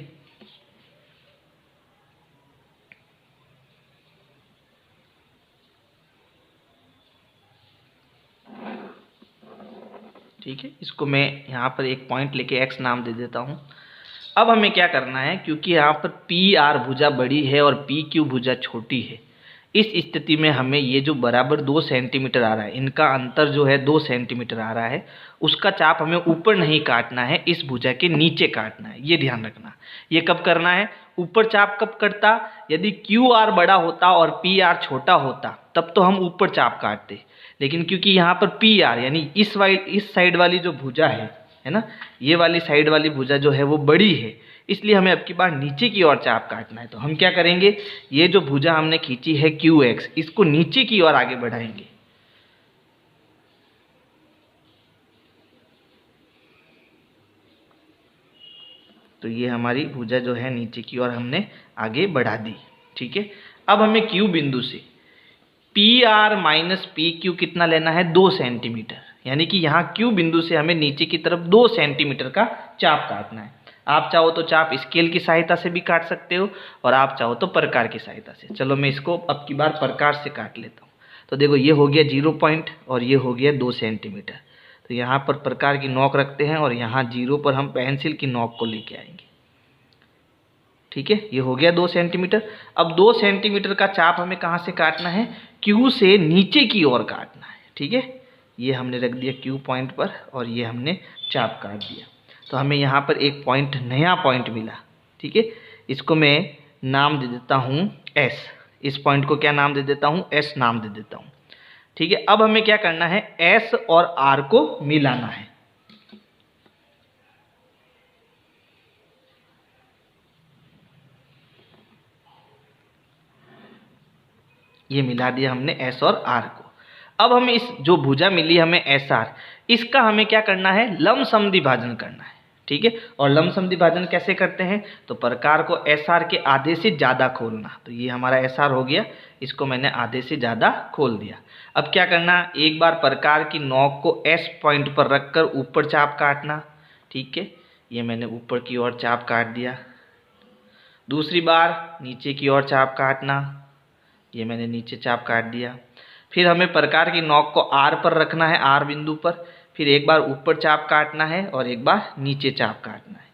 ठीक है, इसको मैं यहाँ पर एक पॉइंट लेके X नाम दे देता हूँ। अब हमें क्या करना है, क्योंकि यहाँ पर PR भुजा बड़ी है और PQ भुजा छोटी है, इस स्थिति में हमें ये जो बराबर 2 सेंटीमीटर आ रहा है, इनका अंतर जो है 2 सेंटीमीटर आ रहा है, उसका चाप हमें ऊपर नहीं काटना है, इस भुजा के नीचे काटना है। ये ध्यान रखना। ये कब करना है, ऊपर चाप कब कटता, यदि QR बड़ा होता और PR छोटा होता तब तो हम ऊपर चाप काटते, लेकिन क्योंकि यहाँ पर PR यानी इस साइड वाली जो भुजा है ना, ये वाली साइड वाली भुजा जो है वो बड़ी है, इसलिए हमें अब की बार नीचे की ओर चाप काटना है। तो हम क्या करेंगे, ये जो भुजा हमने खींची है QX, इसको नीचे की ओर आगे बढ़ाएंगे। तो ये हमारी भुजा जो है नीचे की ओर हमने आगे बढ़ा दी। ठीक है, अब हमें Q बिंदु से PR माइनस PQ कितना लेना है 2 सेंटीमीटर, यानी कि यहाँ Q बिंदु से हमें नीचे की तरफ 2 सेंटीमीटर का चाप काटना है। आप चाहो तो चाप स्केल की सहायता से भी काट सकते हो और आप चाहो तो प्रकार की सहायता से। चलो मैं इसको अब की बार प्रकार से काट लेता हूँ। तो देखो ये हो गया 0 पॉइंट और ये हो गया 2 सेंटीमीटर। तो यहाँ पर प्रकार की नोक रखते हैं और यहाँ 0 पर हम पेंसिल की नोक को लेके आएंगे। ठीक है, ये हो गया 2 सेंटीमीटर। अब 2 सेंटीमीटर का चाप हमें कहाँ से काटना है? Q से नीचे की ओर काटना है। ठीक है, ये हमने रख दिया Q पॉइंट पर और ये हमने चाप काट दिया। तो हमें यहाँ पर एक पॉइंट, नया पॉइंट मिला। ठीक है, इसको मैं नाम दे देता हूँ S। इस पॉइंट को क्या नाम दे देता हूँ? S नाम दे देता हूँ। ठीक है, अब हमें क्या करना है? S और R को मिलाना है। ये मिला दिया हमने S और R को। अब हमें इस जो भुजा मिली हमें SR, इसका हमें क्या करना है? लंबसम भाजन करना है। ठीक है, और लंबसम भाजन कैसे करते हैं? तो प्रकार को SR के आधे से ज़्यादा खोलना। तो ये हमारा SR हो गया, इसको मैंने आधे से ज़्यादा खोल दिया। अब क्या करना? एक बार प्रकार की नोक को S पॉइंट पर रखकर ऊपर चाप काटना। ठीक है, ये मैंने ऊपर की ओर चाप काट दिया। दूसरी बार नीचे की ओर चाप काटना, ये मैंने नीचे चाप काट दिया। फिर हमें प्रकार की नोक को R पर रखना है, R बिंदु पर। फिर एक बार ऊपर चाप काटना है और एक बार नीचे चाप काटना है।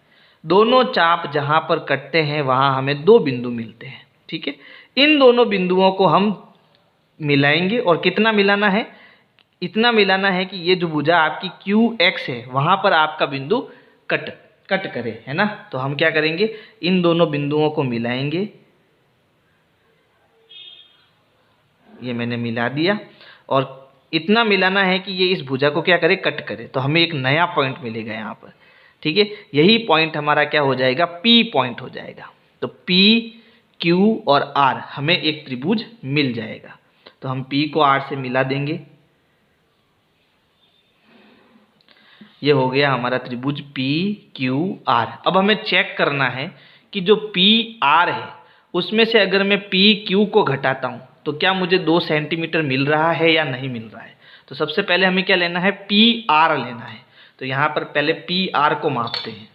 दोनों चाप जहाँ पर कटते हैं वहाँ हमें 2 बिंदु मिलते हैं। ठीक है, इन दोनों बिंदुओं को हम मिलाएंगे और कितना मिलाना है? इतना मिलाना है कि ये जो भुजा आपकी QX है वहाँ पर आपका बिंदु कट करे, है ना। तो हम क्या करेंगे? इन दोनों बिंदुओं को मिलाएंगे। ये मैंने मिला दिया और इतना मिलाना है कि ये इस भुजा को क्या करे? कट करे। तो हमें एक नया पॉइंट मिलेगा यहाँ पर। ठीक है, यही पॉइंट हमारा क्या हो जाएगा? P पॉइंट हो जाएगा। तो P, Q और R हमें एक त्रिभुज मिल जाएगा। तो हम P को R से मिला देंगे। ये हो गया हमारा त्रिभुज P, Q, R। अब हमें चेक करना है कि जो P, R है उसमें से अगर मैं P, Q को घटाता हूँ तो क्या मुझे 2 सेंटीमीटर मिल रहा है या नहीं मिल रहा है। तो सबसे पहले हमें क्या लेना है? PR लेना है। तो यहाँ पर पहले PR को मापते हैं।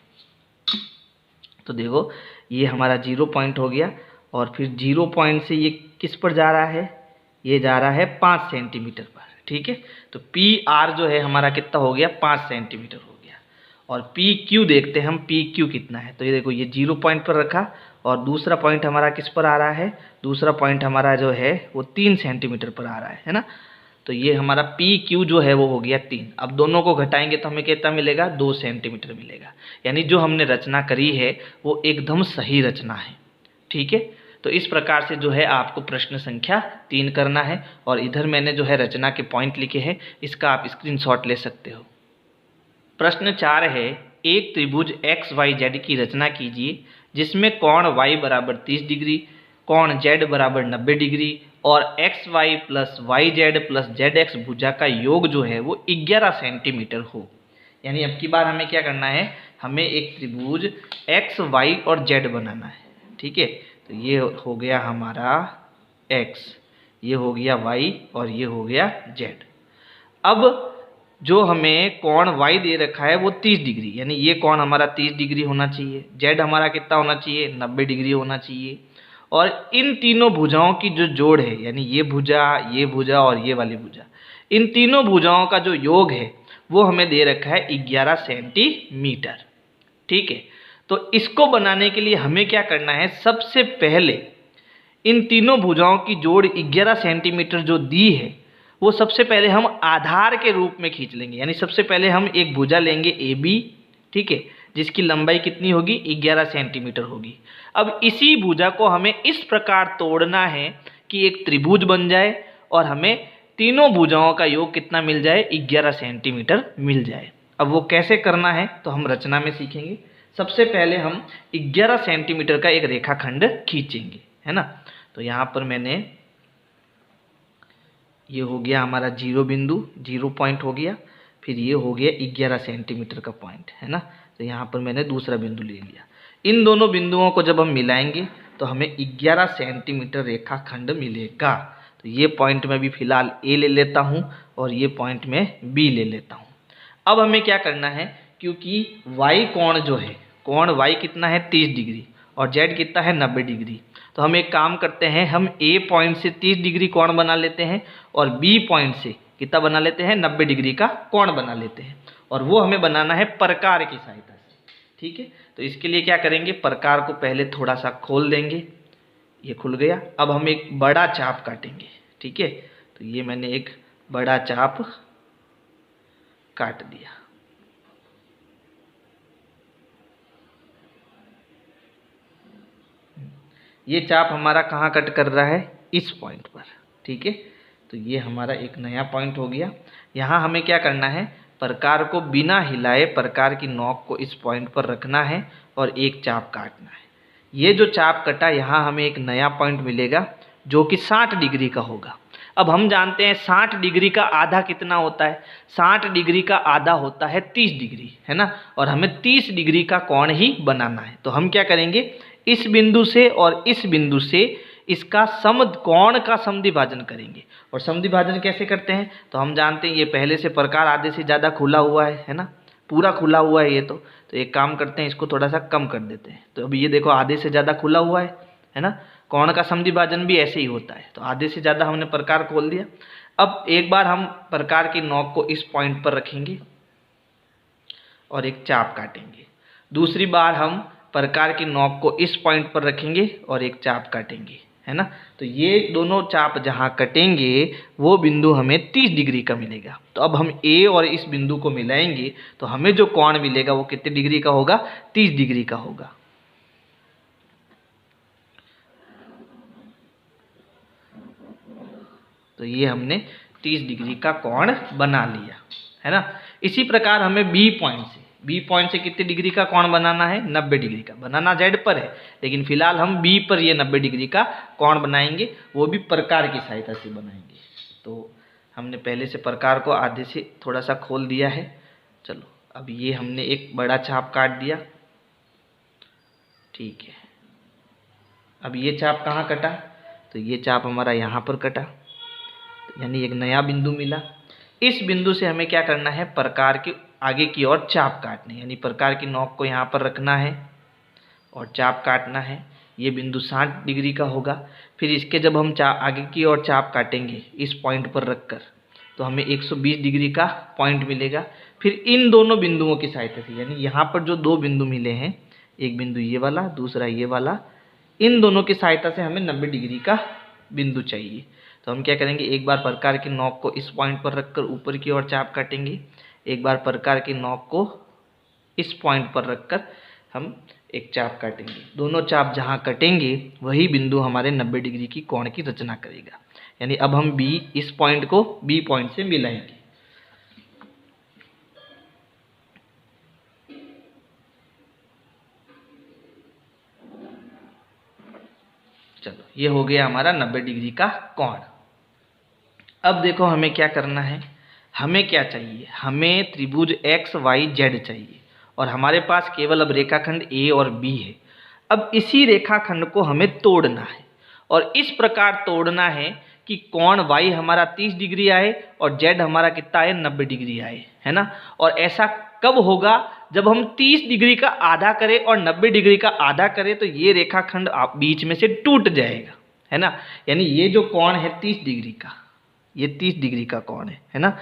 तो देखो ये हमारा 0 पॉइंट हो गया और फिर 0 पॉइंट से ये किस पर जा रहा है? ये जा रहा है 5 सेंटीमीटर पर। ठीक है, तो PR जो है हमारा कितना हो गया? 5 सेंटीमीटर हो गया। और PQ देखते हैं हम, PQ कितना है। तो ये देखो, ये 0 पॉइंट पर रखा और दूसरा पॉइंट हमारा किस पर आ रहा है? दूसरा पॉइंट हमारा जो है वो 3 सेंटीमीटर पर आ रहा है ना। तो ये हमारा PQ जो है वो हो गया 3। अब दोनों को घटाएंगे तो हमें कितना मिलेगा? 2 सेंटीमीटर मिलेगा। यानी जो हमने रचना करी है वो एकदम सही रचना है। ठीक है, तो इस प्रकार से जो है आपको प्रश्न संख्या 3 करना है। और इधर मैंने जो है रचना के पॉइंट लिखे हैं, इसका आप स्क्रीनशॉट ले सकते हो। प्रश्न 4 है, एक त्रिभुज XYZ की रचना कीजिए जिसमें कोण y बराबर 30 डिग्री, कोण z बराबर 90 डिग्री और XY plus YZ plus ZX भुजा का योग जो है वो 11 सेंटीमीटर हो। यानी अब की बार हमें क्या करना है? हमें एक त्रिभुज X, Y और Z बनाना है। ठीक है, तो ये हो गया हमारा X, ये हो गया Y और ये हो गया Z। अब जो हमें कोण y दे रखा है वो 30 डिग्री, यानी ये कोण हमारा 30 डिग्री होना चाहिए। z हमारा कितना होना चाहिए? 90 डिग्री होना चाहिए। और इन तीनों भुजाओं की जो जोड़ है, यानी ये भुजा और ये वाली भुजा, इन तीनों भुजाओं का जो योग है वो हमें दे रखा है 11 सेंटीमीटर। ठीक है, तो इसको बनाने के लिए हमें क्या करना है? सबसे पहले इन तीनों भुजाओं की जोड़ 11 सेंटीमीटर जो दी है वो सबसे पहले हम आधार के रूप में खींच लेंगे। यानी सबसे पहले हम एक भुजा लेंगे AB, ठीक है, जिसकी लंबाई कितनी होगी? 11 सेंटीमीटर होगी। अब इसी भुजा को हमें इस प्रकार तोड़ना है कि एक त्रिभुज बन जाए और हमें तीनों भुजाओं का योग कितना मिल जाए? 11 सेंटीमीटर मिल जाए। अब वो कैसे करना है तो हम रचना में सीखेंगे। सबसे पहले हम 11 सेंटीमीटर का एक रेखाखंड खींचेंगे, है ना। तो यहाँ पर मैंने, ये हो गया हमारा 0 बिंदु, 0 पॉइंट हो गया। फिर ये हो गया 11 सेंटीमीटर का पॉइंट, है ना। तो यहाँ पर मैंने दूसरा बिंदु ले लिया। इन दोनों बिंदुओं को जब हम मिलाएंगे तो हमें 11 सेंटीमीटर रेखाखंड मिलेगा। तो ये पॉइंट में भी फिलहाल A ले लेता हूँ और ये पॉइंट में B ले लेता हूँ। अब हमें क्या करना है? क्योंकि Y कोण जो है, कोण Y कितना है? 30 डिग्री और Z कितना है? 90 डिग्री। तो हम एक काम करते हैं, हम A पॉइंट से 30 डिग्री कोण बना लेते हैं और B पॉइंट से कितना बना लेते हैं, 90 डिग्री का कोण बना लेते हैं। और वो हमें बनाना है प्रकार की सहायता से, ठीक है। तो इसके लिए क्या करेंगे, प्रकार को पहले थोड़ा सा खोल देंगे, ये खुल गया। अब हम एक बड़ा चाप काटेंगे, ठीक है। तो ये मैंने एक बड़ा चाप काट दिया। ये चाप हमारा कहाँ कट कर रहा है, इस पॉइंट पर, ठीक है। तो ये हमारा एक नया पॉइंट हो गया। यहाँ हमें क्या करना है, प्रकार को बिना हिलाए प्रकार की नोक को इस पॉइंट पर रखना है और एक चाप काटना है। ये जो चाप कटा, यहाँ हमें एक नया पॉइंट मिलेगा जो कि 60 डिग्री का होगा। अब हम जानते हैं 60 डिग्री का आधा कितना होता है, 60 डिग्री का आधा होता है 30 डिग्री, है ना। और हमें 30 डिग्री का कोण ही बनाना है। तो हम क्या करेंगे, इस बिंदु से और इस बिंदु से इसका समकोण का समद्विभाजन करेंगे। और समद्विभाजन कैसे करते हैं, तो हम जानते हैं ये पहले से प्रकार आधे से ज़्यादा खुला हुआ है ना, पूरा खुला हुआ है ये। तो एक काम करते हैं, इसको थोड़ा सा कम कर देते हैं। तो अभी ये देखो आधे से ज़्यादा खुला हुआ है ना। कोण का समद्विभाजन भी ऐसे ही होता है। तो आधे से ज़्यादा हमने प्रकार खोल दिया। अब एक बार हम प्रकार की नोक को इस पॉइंट पर रखेंगे और एक चाप काटेंगे। दूसरी बार हम प्रकार की नोक को इस पॉइंट पर रखेंगे और एक चाप काटेंगे, है ना। तो ये दोनों चाप जहाँ कटेंगे वो बिंदु हमें 30 डिग्री का मिलेगा। तो अब हम ए और इस बिंदु को मिलाएंगे तो हमें जो कोण मिलेगा वो कितने डिग्री का होगा, 30 डिग्री का होगा। तो ये हमने 30 डिग्री का कोण बना लिया, है ना। इसी प्रकार हमें बी पॉइंट से कितने डिग्री का कोण बनाना है, 90 डिग्री का। बनाना जेड पर है, लेकिन फिलहाल हम बी पर ये 90 डिग्री का कोण बनाएंगे, वो भी प्रकार की सहायता से बनाएंगे। तो हमने पहले से प्रकार को आधे से थोड़ा सा खोल दिया है। चलो अब ये हमने एक बड़ा चाप काट दिया, ठीक है। अब ये चाप कहाँ कटा, तो ये चाप हमारा यहाँ पर कटा, यानी एक नया बिंदु मिला। इस बिंदु से हमें क्या करना है, प्रकार के आगे की ओर चाप काटने, यानी प्रकार की नोक को यहाँ पर रखना है और चाप काटना है। ये बिंदु 60 डिग्री का होगा। फिर इसके जब हम आगे की ओर चाप काटेंगे इस पॉइंट पर रखकर, तो हमें 120 डिग्री का पॉइंट मिलेगा। फिर इन दोनों बिंदुओं की सहायता से, यानी यहाँ पर जो दो बिंदु मिले हैं, एक बिंदु ये वाला, दूसरा ये वाला, इन दोनों की सहायता से हमें 90 डिग्री का बिंदु चाहिए। तो हम क्या करेंगे, एक बार प्रकार की नोक को इस पॉइंट पर रखकर ऊपर की ओर चाप काटेंगे, एक बार प्रकार की नोक को इस पॉइंट पर रखकर हम एक चाप काटेंगे। दोनों चाप जहां कटेंगे वही बिंदु हमारे 90 डिग्री की कोण की रचना करेगा। यानी अब हम बी, इस पॉइंट को बी पॉइंट से मिलाएंगे। चलो ये हो गया हमारा 90 डिग्री का कोण। अब देखो हमें क्या करना है, हमें क्या चाहिए, हमें त्रिभुज एक्स वाई जेड चाहिए और हमारे पास केवल अब रेखाखंड ए और बी है। अब इसी रेखाखंड को हमें तोड़ना है और इस प्रकार तोड़ना है कि कोण वाई हमारा 30 डिग्री आए और जेड हमारा कितना आए, 90 डिग्री आए, है ना। और ऐसा कब होगा, जब हम 30 डिग्री का आधा करें और 90 डिग्री का आधा करें तो ये रेखाखंड बीच में से टूट जाएगा, है ना। यानी ये जो कोण है 30 डिग्री का, ये 30 डिग्री का कोण है ना।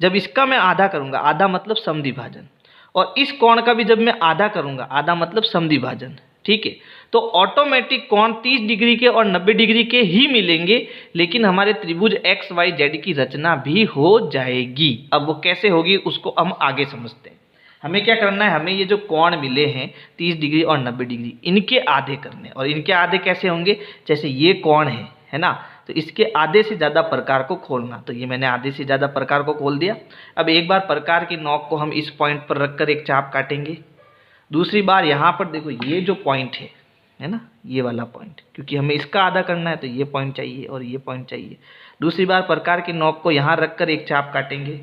जब इसका मैं आधा करूंगा, आधा मतलब समद्विभाजन, और इस कोण का भी जब मैं आधा करूंगा, आधा मतलब समद्विभाजन, ठीक है। तो ऑटोमेटिक कोण 30 डिग्री के और 90 डिग्री के ही मिलेंगे, लेकिन हमारे त्रिभुज एक्स वाई जेड की रचना भी हो जाएगी। अब वो कैसे होगी उसको हम आगे समझते हैं। हमें क्या करना है, हमें ये जो कोण मिले हैं 30 डिग्री और 90 डिग्री, इनके आधे करने। और इनके आधे कैसे होंगे, जैसे ये कोण है ना, तो इसके आधे से ज़्यादा प्रकार को खोलना। तो ये मैंने आधे से ज़्यादा प्रकार को खोल दिया। अब एक बार प्रकार की नोक को हम इस पॉइंट पर रखकर एक चाप काटेंगे। दूसरी बार यहाँ पर देखो ये जो पॉइंट है ना, ये वाला पॉइंट, क्योंकि हमें इसका आधा करना है तो ये पॉइंट चाहिए और ये पॉइंट चाहिए। दूसरी बार प्रकार की नोक को यहाँ रखकर एक चाप काटेंगे।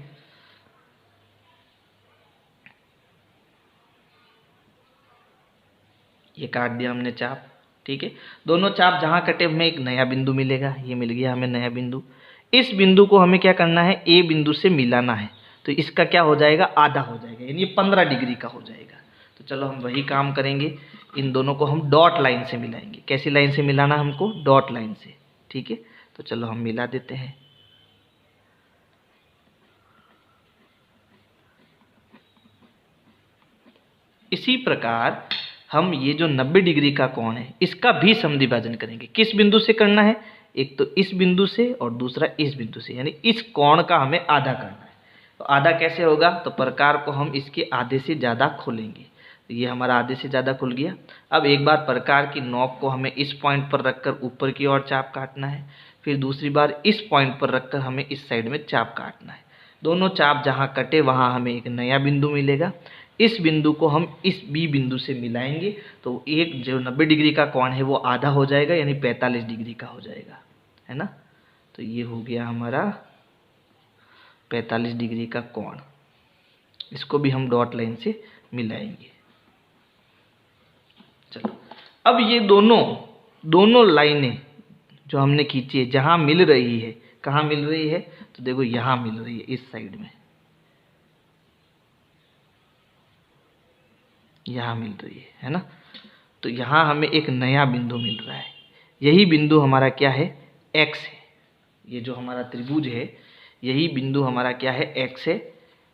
ये काट दिया हमने चाप, ठीक है। दोनों चाप जहाँ कटे हमें एक नया बिंदु मिलेगा, ये मिल गया हमें नया बिंदु। इस बिंदु को हमें क्या करना है, ए बिंदु से मिलाना है। तो इसका क्या हो जाएगा, आधा हो जाएगा, यानी ये 15 डिग्री का हो जाएगा। तो चलो हम वही काम करेंगे, इन दोनों को हम डॉट लाइन से मिलाएंगे। कैसी लाइन से मिलाना हमको, डॉट लाइन से, ठीक है। तो चलो हम मिला देते हैं। इसी प्रकार हम ये जो 90 डिग्री का कोण है इसका भी समद्विभाजन करेंगे। किस बिंदु से करना है? एक तो इस बिंदु से और दूसरा इस बिंदु से, यानी इस कोण का हमें आधा करना है। तो आधा कैसे होगा? तो प्रकार को हम इसके आधे से ज़्यादा खोलेंगे। तो ये हमारा आधे से ज़्यादा खुल गया। अब एक बार प्रकार की नोक को हमें इस पॉइंट पर रखकर ऊपर की ओर चाप काटना है, फिर दूसरी बार इस पॉइंट पर रखकर हमें इस साइड में चाप काटना है। दोनों चाप जहाँ कटे वहाँ हमें एक नया बिंदु मिलेगा। इस बिंदु को हम इस बी बिंदु से मिलाएंगे तो एक जो 90 डिग्री का कोण है वो आधा हो जाएगा, यानी 45 डिग्री का हो जाएगा, है ना। तो ये हो गया हमारा 45 डिग्री का कोण। इसको भी हम डॉट लाइन से मिलाएंगे। चलो, अब ये दोनों लाइनें जो हमने खींची है जहाँ मिल रही है, कहाँ मिल रही है? तो देखो यहाँ मिल रही है, इस साइड में यहाँ मिल रही है ना। तो यहाँ हमें एक नया बिंदु मिल रहा है। यही बिंदु हमारा क्या है? एक्स है। ये जो हमारा त्रिभुज है यही बिंदु हमारा क्या है? एक्स है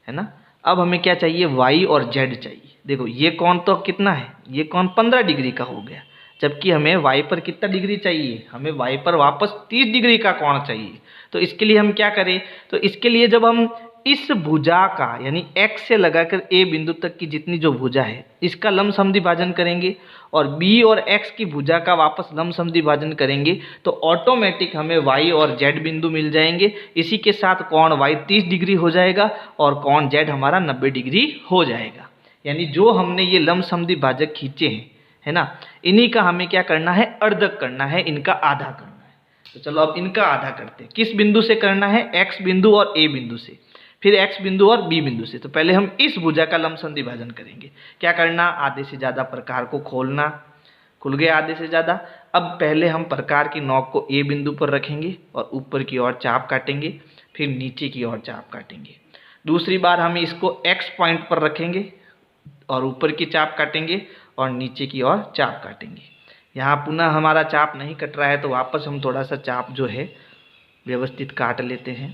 ना। अब हमें क्या चाहिए? वाई और जेड चाहिए। देखो ये कोण तो कितना है? ये कोण 15 डिग्री का हो गया, जबकि हमें वाई पर कितना डिग्री चाहिए? हमें वाई पर वापस 30 डिग्री का कोण चाहिए। तो इसके लिए हम क्या करें? तो इसके लिए जब हम इस भुजा का यानी x से लगाकर a बिंदु तक की जितनी जो भुजा है इसका लंब समद्विभाजन करेंगे और b और x की भुजा का वापस लंब समद्विभाजन करेंगे तो ऑटोमेटिक हमें y और z बिंदु मिल जाएंगे। इसी के साथ कोण y 30 डिग्री हो जाएगा और कोण z हमारा 90 डिग्री हो जाएगा। यानी जो हमने ये लंब समद्विभाजक खींचे हैं, है ना, इन्हीं का हमें क्या करना है? अर्धक करना है, इनका आधा करना है। तो चलो अब इनका आधा करते हैं। किस बिंदु से करना है? x बिंदु और a बिंदु से, फिर x बिंदु और b बिंदु से। तो पहले हम इस भुजा का लंब समद्विभाजन करेंगे। क्या करना? आधे से ज़्यादा प्रकार को खोलना। खुल गया आधे से ज़्यादा। अब पहले हम प्रकार की नोक को a बिंदु पर रखेंगे और ऊपर की ओर चाप काटेंगे, फिर नीचे की ओर चाप काटेंगे। दूसरी बार हम इसको x पॉइंट पर रखेंगे और ऊपर की चाप काटेंगे और नीचे की ओर चाप काटेंगे। यहाँ पुनः हमारा चाप नहीं कट रहा है तो वापस हम थोड़ा सा चाप जो है व्यवस्थित काट लेते हैं,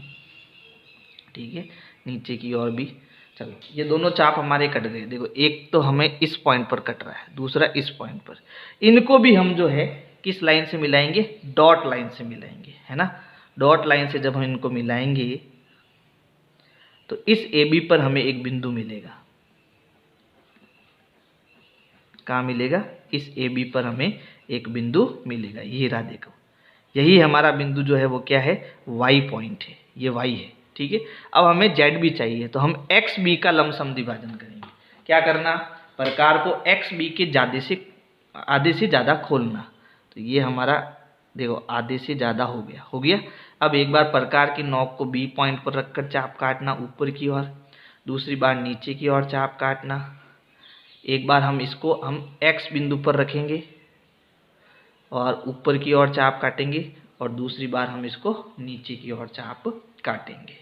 ठीक है, नीचे की ओर भी। चलो ये दोनों चाप हमारे कट गए। देखो एक तो हमें इस पॉइंट पर कट रहा है, दूसरा इस पॉइंट पर। इनको भी हम जो है किस लाइन से मिलाएंगे? डॉट लाइन से मिलाएंगे, है ना। डॉट लाइन से जब हम इनको मिलाएंगे तो इस AB पर हमें एक बिंदु मिलेगा। कहाँ मिलेगा? इस AB पर हमें एक बिंदु मिलेगा। ये रहा, देखो यही हमारा बिंदु जो है वो क्या है? Y पॉइंट है, ये Y है, ठीक है। अब हमें जेड भी चाहिए तो हम एक्स बी का लंब समद्विभाजन करेंगे। क्या करना? प्रकार को एक्स बी के आधे से ज़्यादा खोलना। तो ये हमारा देखो आधे से ज़्यादा हो गया। अब एक बार प्रकार की नोक को बी पॉइंट पर रखकर चाप काटना ऊपर की ओर, दूसरी बार नीचे की ओर चाप काटना। एक बार हम इसको एक्स बिंदु पर रखेंगे और ऊपर की ओर चाप काटेंगे और दूसरी बार हम इसको नीचे की ओर चाप काटेंगे।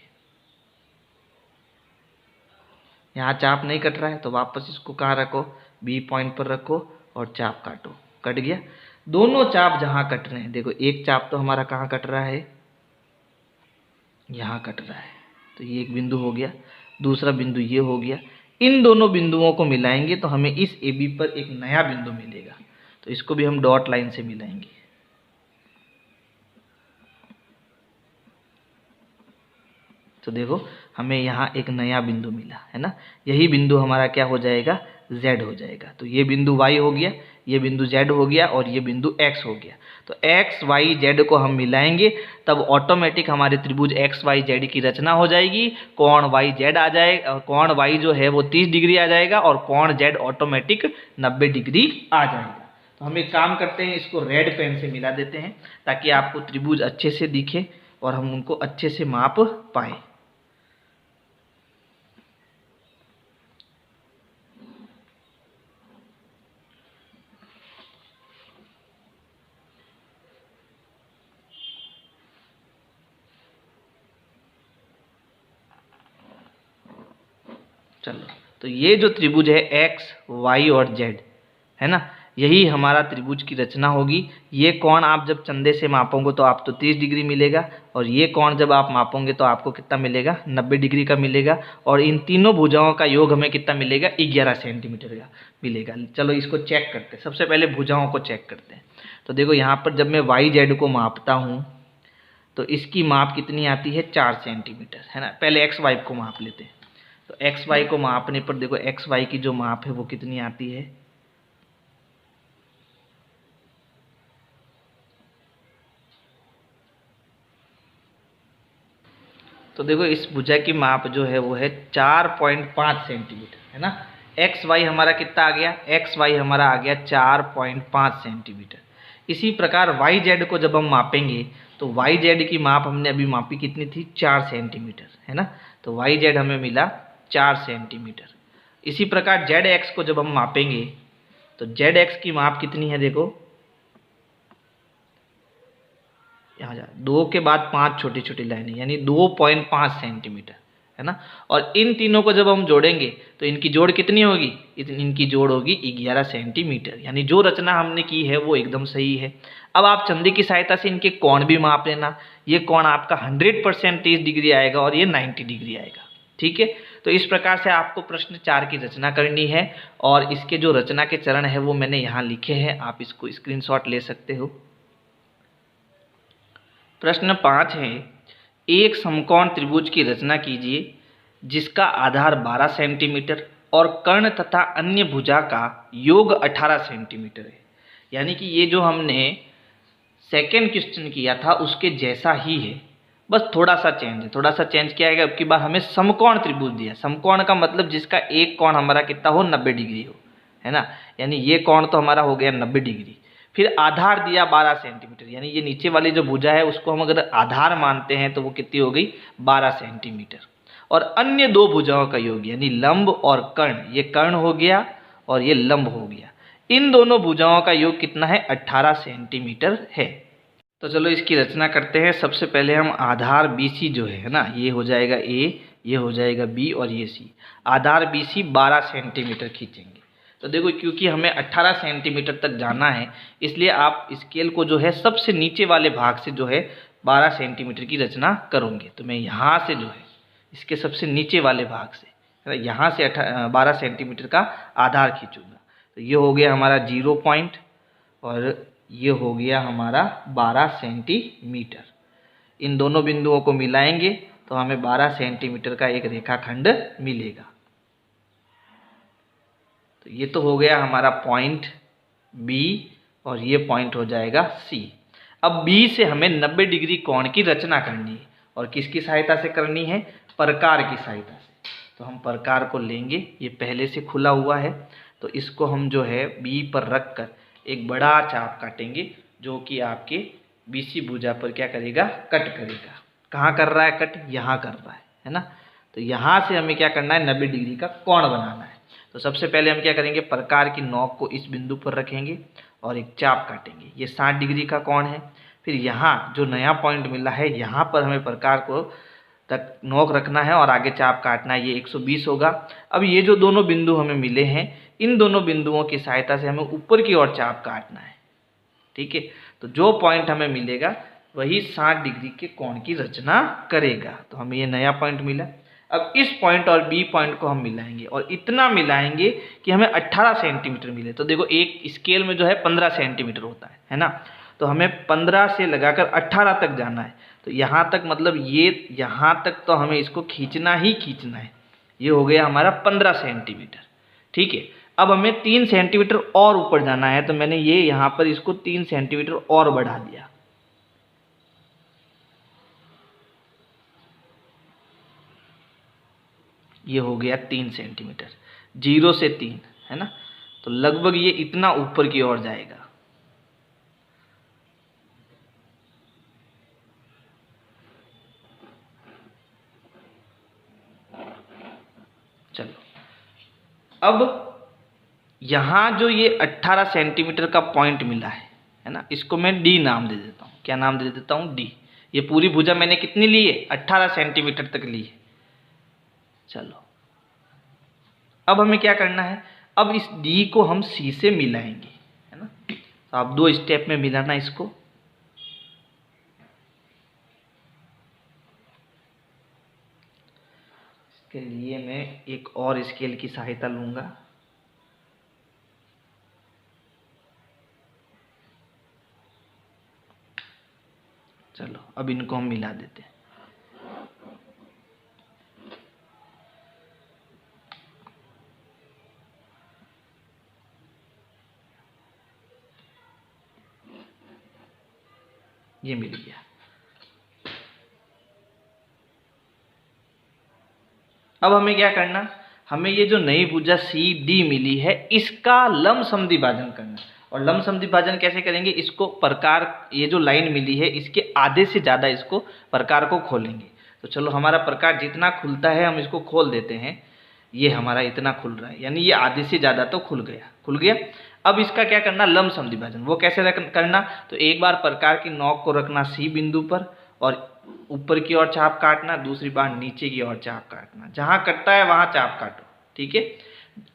यहाँ चाप नहीं कट रहा है तो वापस इसको कहाँ रखो? बी पॉइंट पर रखो और चाप काटो। कट गया। दोनों चाप जहाँ कट रहे हैं, देखो एक चाप तो हमारा कहाँ कट रहा है? यहाँ कट रहा है, तो ये एक बिंदु हो गया। दूसरा बिंदु ये हो गया। इन दोनों बिंदुओं को मिलाएंगे तो हमें इस AB पर एक नया बिंदु मिलेगा। तो इसको भी हम डॉट लाइन से मिलाएंगे। तो देखो हमें यहाँ एक नया बिंदु मिला, है ना। यही बिंदु हमारा क्या हो जाएगा? Z हो जाएगा। तो ये बिंदु Y हो गया, ये बिंदु Z हो गया और ये बिंदु X हो गया। तो X Y Z को हम मिलाएंगे तब ऑटोमेटिक हमारे त्रिभुज X Y Z की रचना हो जाएगी। कोण Y Z आ जाएगा, कोण Y जो है वो 30 डिग्री आ जाएगा और कोण Z ऑटोमेटिक 90 डिग्री आ जाएगा। तो हम एक काम करते हैं, इसको रेड पेन से मिला देते हैं ताकि आपको त्रिभुज अच्छे से दिखे और हम उनको अच्छे से माप पाए। चलो तो ये जो त्रिभुज है X Y और Z, है ना, यही हमारा त्रिभुज की रचना होगी। ये कोण आप जब चंदे से मापोगे तो आपको 30 डिग्री मिलेगा, और ये कोण जब आप मापोगे तो आपको कितना मिलेगा, 90 डिग्री का मिलेगा। और इन तीनों भुजाओं का योग हमें कितना मिलेगा, 11 सेंटीमीटर का मिलेगा। चलो इसको चेक करते हैं, सबसे पहले भुजाओं को चेक करते हैं। तो देखो यहाँ पर जब मैं YZ को मापता हूँ तो इसकी माप कितनी आती है, 4 सेंटीमीटर, है ना। पहले XY को माप लेते हैं। तो XY को मापने पर देखो XY की जो माप है वो कितनी आती है, तो देखो इस भुजा की माप जो है वो है 4.5 सेंटीमीटर, है ना। XY हमारा कितना आ गया, XY हमारा आ गया 4.5 सेंटीमीटर। इसी प्रकार YZ को जब हम मापेंगे तो YZ की माप हमने अभी मापी कितनी थी, 4 सेंटीमीटर, है ना। तो YZ हमें मिला 4 सेंटीमीटर। इसी प्रकार ZX को जब हम मापेंगे तो ZX की माप कितनी है, देखो यहाँ जा 2 के बाद 5 छोटी छोटी लाइनें, यानी 2.5 सेंटीमीटर, है ना। और इन तीनों को जब हम जोड़ेंगे तो इनकी जोड़ कितनी होगी, इनकी जोड़ होगी 11 सेंटीमीटर। यानी जो रचना हमने की है वो एकदम सही है। अब आप चंदे की सहायता से इनके कोण भी माप लेना। ये कोण आपका 100% 30 डिग्री आएगा और ये 90 डिग्री आएगा, ठीक है। तो इस प्रकार से आपको प्रश्न 4 की रचना करनी है, और इसके जो रचना के चरण है वो मैंने यहाँ लिखे हैं, आप इसको स्क्रीनशॉट ले सकते हो। प्रश्न 5 है, एक समकोण त्रिभुज की रचना कीजिए जिसका आधार 12 सेंटीमीटर और कर्ण तथा अन्य भुजा का योग 18 सेंटीमीटर है। यानी कि ये जो हमने सेकेंड क्वेश्चन किया था उसके जैसा ही है, बस थोड़ा सा चेंज है। थोड़ा सा चेंज किया है, अब की बार हमें समकोण त्रिभुज दिया। समकोण का मतलब जिसका एक कोण हमारा कितना हो, 90 डिग्री हो, है ना। यानी ये कोण तो हमारा हो गया 90 डिग्री। फिर आधार दिया 12 सेंटीमीटर, यानी ये नीचे वाली जो भुजा है उसको हम अगर आधार मानते हैं तो वो कितनी हो गई, 12 सेंटीमीटर। और अन्य दो भुजाओं का योग यानी लंब और कर्ण, ये कर्ण हो गया और ये लंब हो गया, इन दोनों भुजाओं का योग कितना है, 18 सेंटीमीटर है। तो चलो इसकी रचना करते हैं। सबसे पहले हम आधार BC जो है ना, ये हो जाएगा A, ये हो जाएगा B और ये C। आधार BC 12 सेंटीमीटर खींचेंगे। तो देखो क्योंकि हमें 18 सेंटीमीटर तक जाना है, इसलिए आप स्केल को जो है सबसे नीचे वाले भाग से जो है 12 सेंटीमीटर की रचना करोगे। तो मैं यहाँ से जो है इसके सबसे नीचे वाले भाग से यहाँ से 12 सेंटीमीटर का आधार खींचूंगा। तो ये हो गया हमारा 0 पॉइंट और ये हो गया हमारा 12 सेंटीमीटर। इन दोनों बिंदुओं को मिलाएंगे तो हमें 12 सेंटीमीटर का एक रेखाखंड मिलेगा। तो ये तो हो गया हमारा पॉइंट B और ये पॉइंट हो जाएगा C। अब B से हमें 90 डिग्री कोण की रचना करनी है, और किसकी सहायता से करनी है, प्रकार की सहायता से। तो हम प्रकार को लेंगे, ये पहले से खुला हुआ है, तो इसको हम जो है B पर रख कर एक बड़ा चाप काटेंगे जो कि आपके BC भुजा पर क्या करेगा, कट करेगा। कहाँ कर रहा है कट, यहाँ कर रहा है ना। तो यहाँ से हमें क्या करना है, 90 डिग्री का कोण बनाना है। तो सबसे पहले हम क्या करेंगे, प्रकार की नोक को इस बिंदु पर रखेंगे और एक चाप काटेंगे, ये 60 डिग्री का कोण है। फिर यहाँ जो नया पॉइंट मिला है यहाँ पर हमें प्रकार को तक नोक रखना है और आगे चाप काटना है, ये 120 होगा। अब ये जो दोनों बिंदु हमें मिले हैं, इन दोनों बिंदुओं की सहायता से हमें ऊपर की ओर चाप काटना है, ठीक है। तो जो पॉइंट हमें मिलेगा वही 60 डिग्री के कोण की रचना करेगा। तो हमें ये नया पॉइंट मिला। अब इस पॉइंट और B पॉइंट को हम मिलाएंगे और इतना मिलाएंगे कि हमें 18 सेंटीमीटर मिले। तो देखो एक स्केल में जो है 15 सेंटीमीटर होता है ना। तो हमें 15 से लगाकर 18 तक जाना है। तो यहाँ तक मतलब ये यहाँ तक तो हमें इसको खींचना ही खींचना है। ये हो गया हमारा 15 सेंटीमीटर, ठीक है। अब हमें 3 सेंटीमीटर और ऊपर जाना है, तो मैंने ये यहाँ पर इसको 3 सेंटीमीटर और बढ़ा दिया। ये हो गया 3 सेंटीमीटर, 0 से 3, है ना। तो लगभग ये इतना ऊपर की ओर जाएगा। चलो अब यहाँ जो ये 18 सेंटीमीटर का पॉइंट मिला है ना, इसको मैं D नाम दे देता हूँ। क्या नाम दे देता हूँ, D। ये पूरी भुजा मैंने कितनी ली है, 18 सेंटीमीटर तक ली है। चलो अब हमें क्या करना है, अब इस D को हम C से मिलाएंगे, है तो आप 2 स्टेप में मिलाना इसको। इसके लिए मैं एक और स्केल की सहायता लूँगा। चलो अब इनको हम मिला देते हैं। ये मिल गया। अब हमें क्या करना, हमें ये जो नई भुजा CD मिली है इसका लंब समद्विभाजन करना। और लंब समद्विभाजन कैसे करेंगे, इसको प्रकार, ये जो लाइन मिली है इसके आधे से ज़्यादा इसको प्रकार को खोलेंगे। तो चलो हमारा प्रकार जितना खुलता है हम इसको खोल देते हैं। ये हमारा इतना खुल रहा है, यानी ये आधे से ज़्यादा तो खुल गया। अब इसका क्या करना, लंब समद्विभाजन। वो कैसे करना, तो एक बार प्रकार की नोक को रखना C बिंदु पर और ऊपर की ओर चाप काटना, दूसरी बार नीचे की ओर चाप काटना। जहाँ कटता है वहाँ चाप काटो, ठीक है।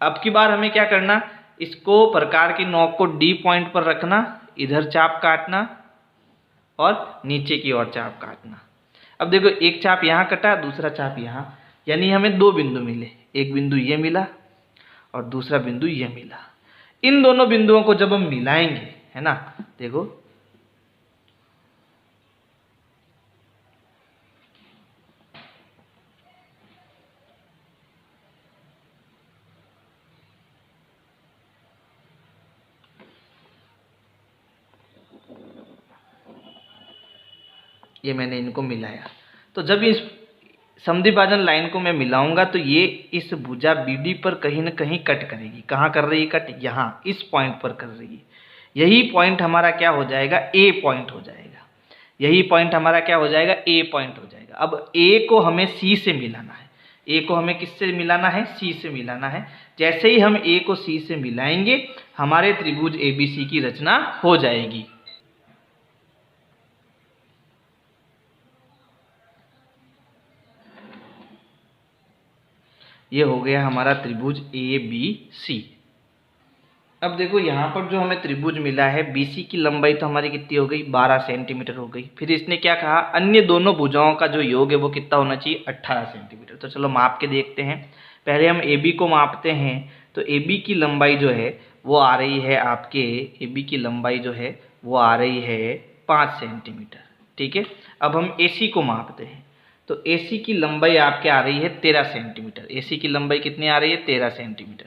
अब की बार हमें क्या करना, इसको प्रकार की नोक को D पॉइंट पर रखना, इधर चाप काटना और नीचे की ओर चाप काटना। अब देखो एक चाप यहाँ कटा, दूसरा चाप यहाँ, यानी हमें 2 बिंदु मिले। एक बिंदु ये मिला और दूसरा बिंदु ये मिला। इन दोनों बिंदुओं को जब हम मिलाएंगे, है ना, देखो ये मैंने इनको मिलाया। तो जब इस समद्विभाजन लाइन को मैं मिलाऊंगा तो ये इस भुजा BD पर कहीं ना कहीं कट करेगी। कहाँ कर रही है कट, यहाँ इस पॉइंट पर कर रही है। यही पॉइंट हमारा क्या हो जाएगा, A पॉइंट हो जाएगा। यही पॉइंट हमारा क्या हो जाएगा, A पॉइंट हो जाएगा। अब A को हमें C से मिलाना है। A को हमें किससे मिलाना है, C से मिलाना है। जैसे ही हम A को C से मिलाएंगे हमारे त्रिभुज ABC की रचना हो जाएगी। ये हो गया हमारा त्रिभुज ABC। अब देखो यहाँ पर जो हमें त्रिभुज मिला है, BC की लंबाई तो हमारी कितनी हो गई, 12 सेंटीमीटर हो गई। फिर इसने क्या कहा, अन्य दोनों भुजाओं का जो योग है वो कितना होना चाहिए, 18 सेंटीमीटर। तो चलो माप के देखते हैं। पहले हम AB को मापते हैं। तो AB की लंबाई जो है वो आ रही है आपके, AB की लंबाई जो है वो आ रही है 5 सेंटीमीटर, ठीक है। अब हम AC को मापते हैं। तो AC की लंबाई आपके आ रही है 13 सेंटीमीटर। AC की लंबाई कितनी आ रही है, 13 सेंटीमीटर।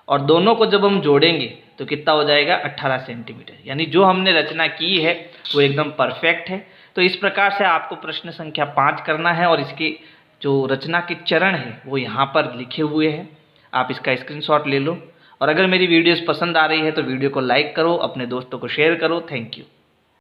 और दोनों को जब हम जोड़ेंगे तो कितना हो जाएगा, 18 सेंटीमीटर। यानी जो हमने रचना की है वो एकदम परफेक्ट है। तो इस प्रकार से आपको प्रश्न संख्या 5 करना है और इसके जो रचना के चरण है वो यहाँ पर लिखे हुए हैं। आप इसका स्क्रीनशॉट ले लो। और अगर मेरी वीडियोस पसंद आ रही है तो वीडियो को लाइक करो, अपने दोस्तों को शेयर करो। Thank you.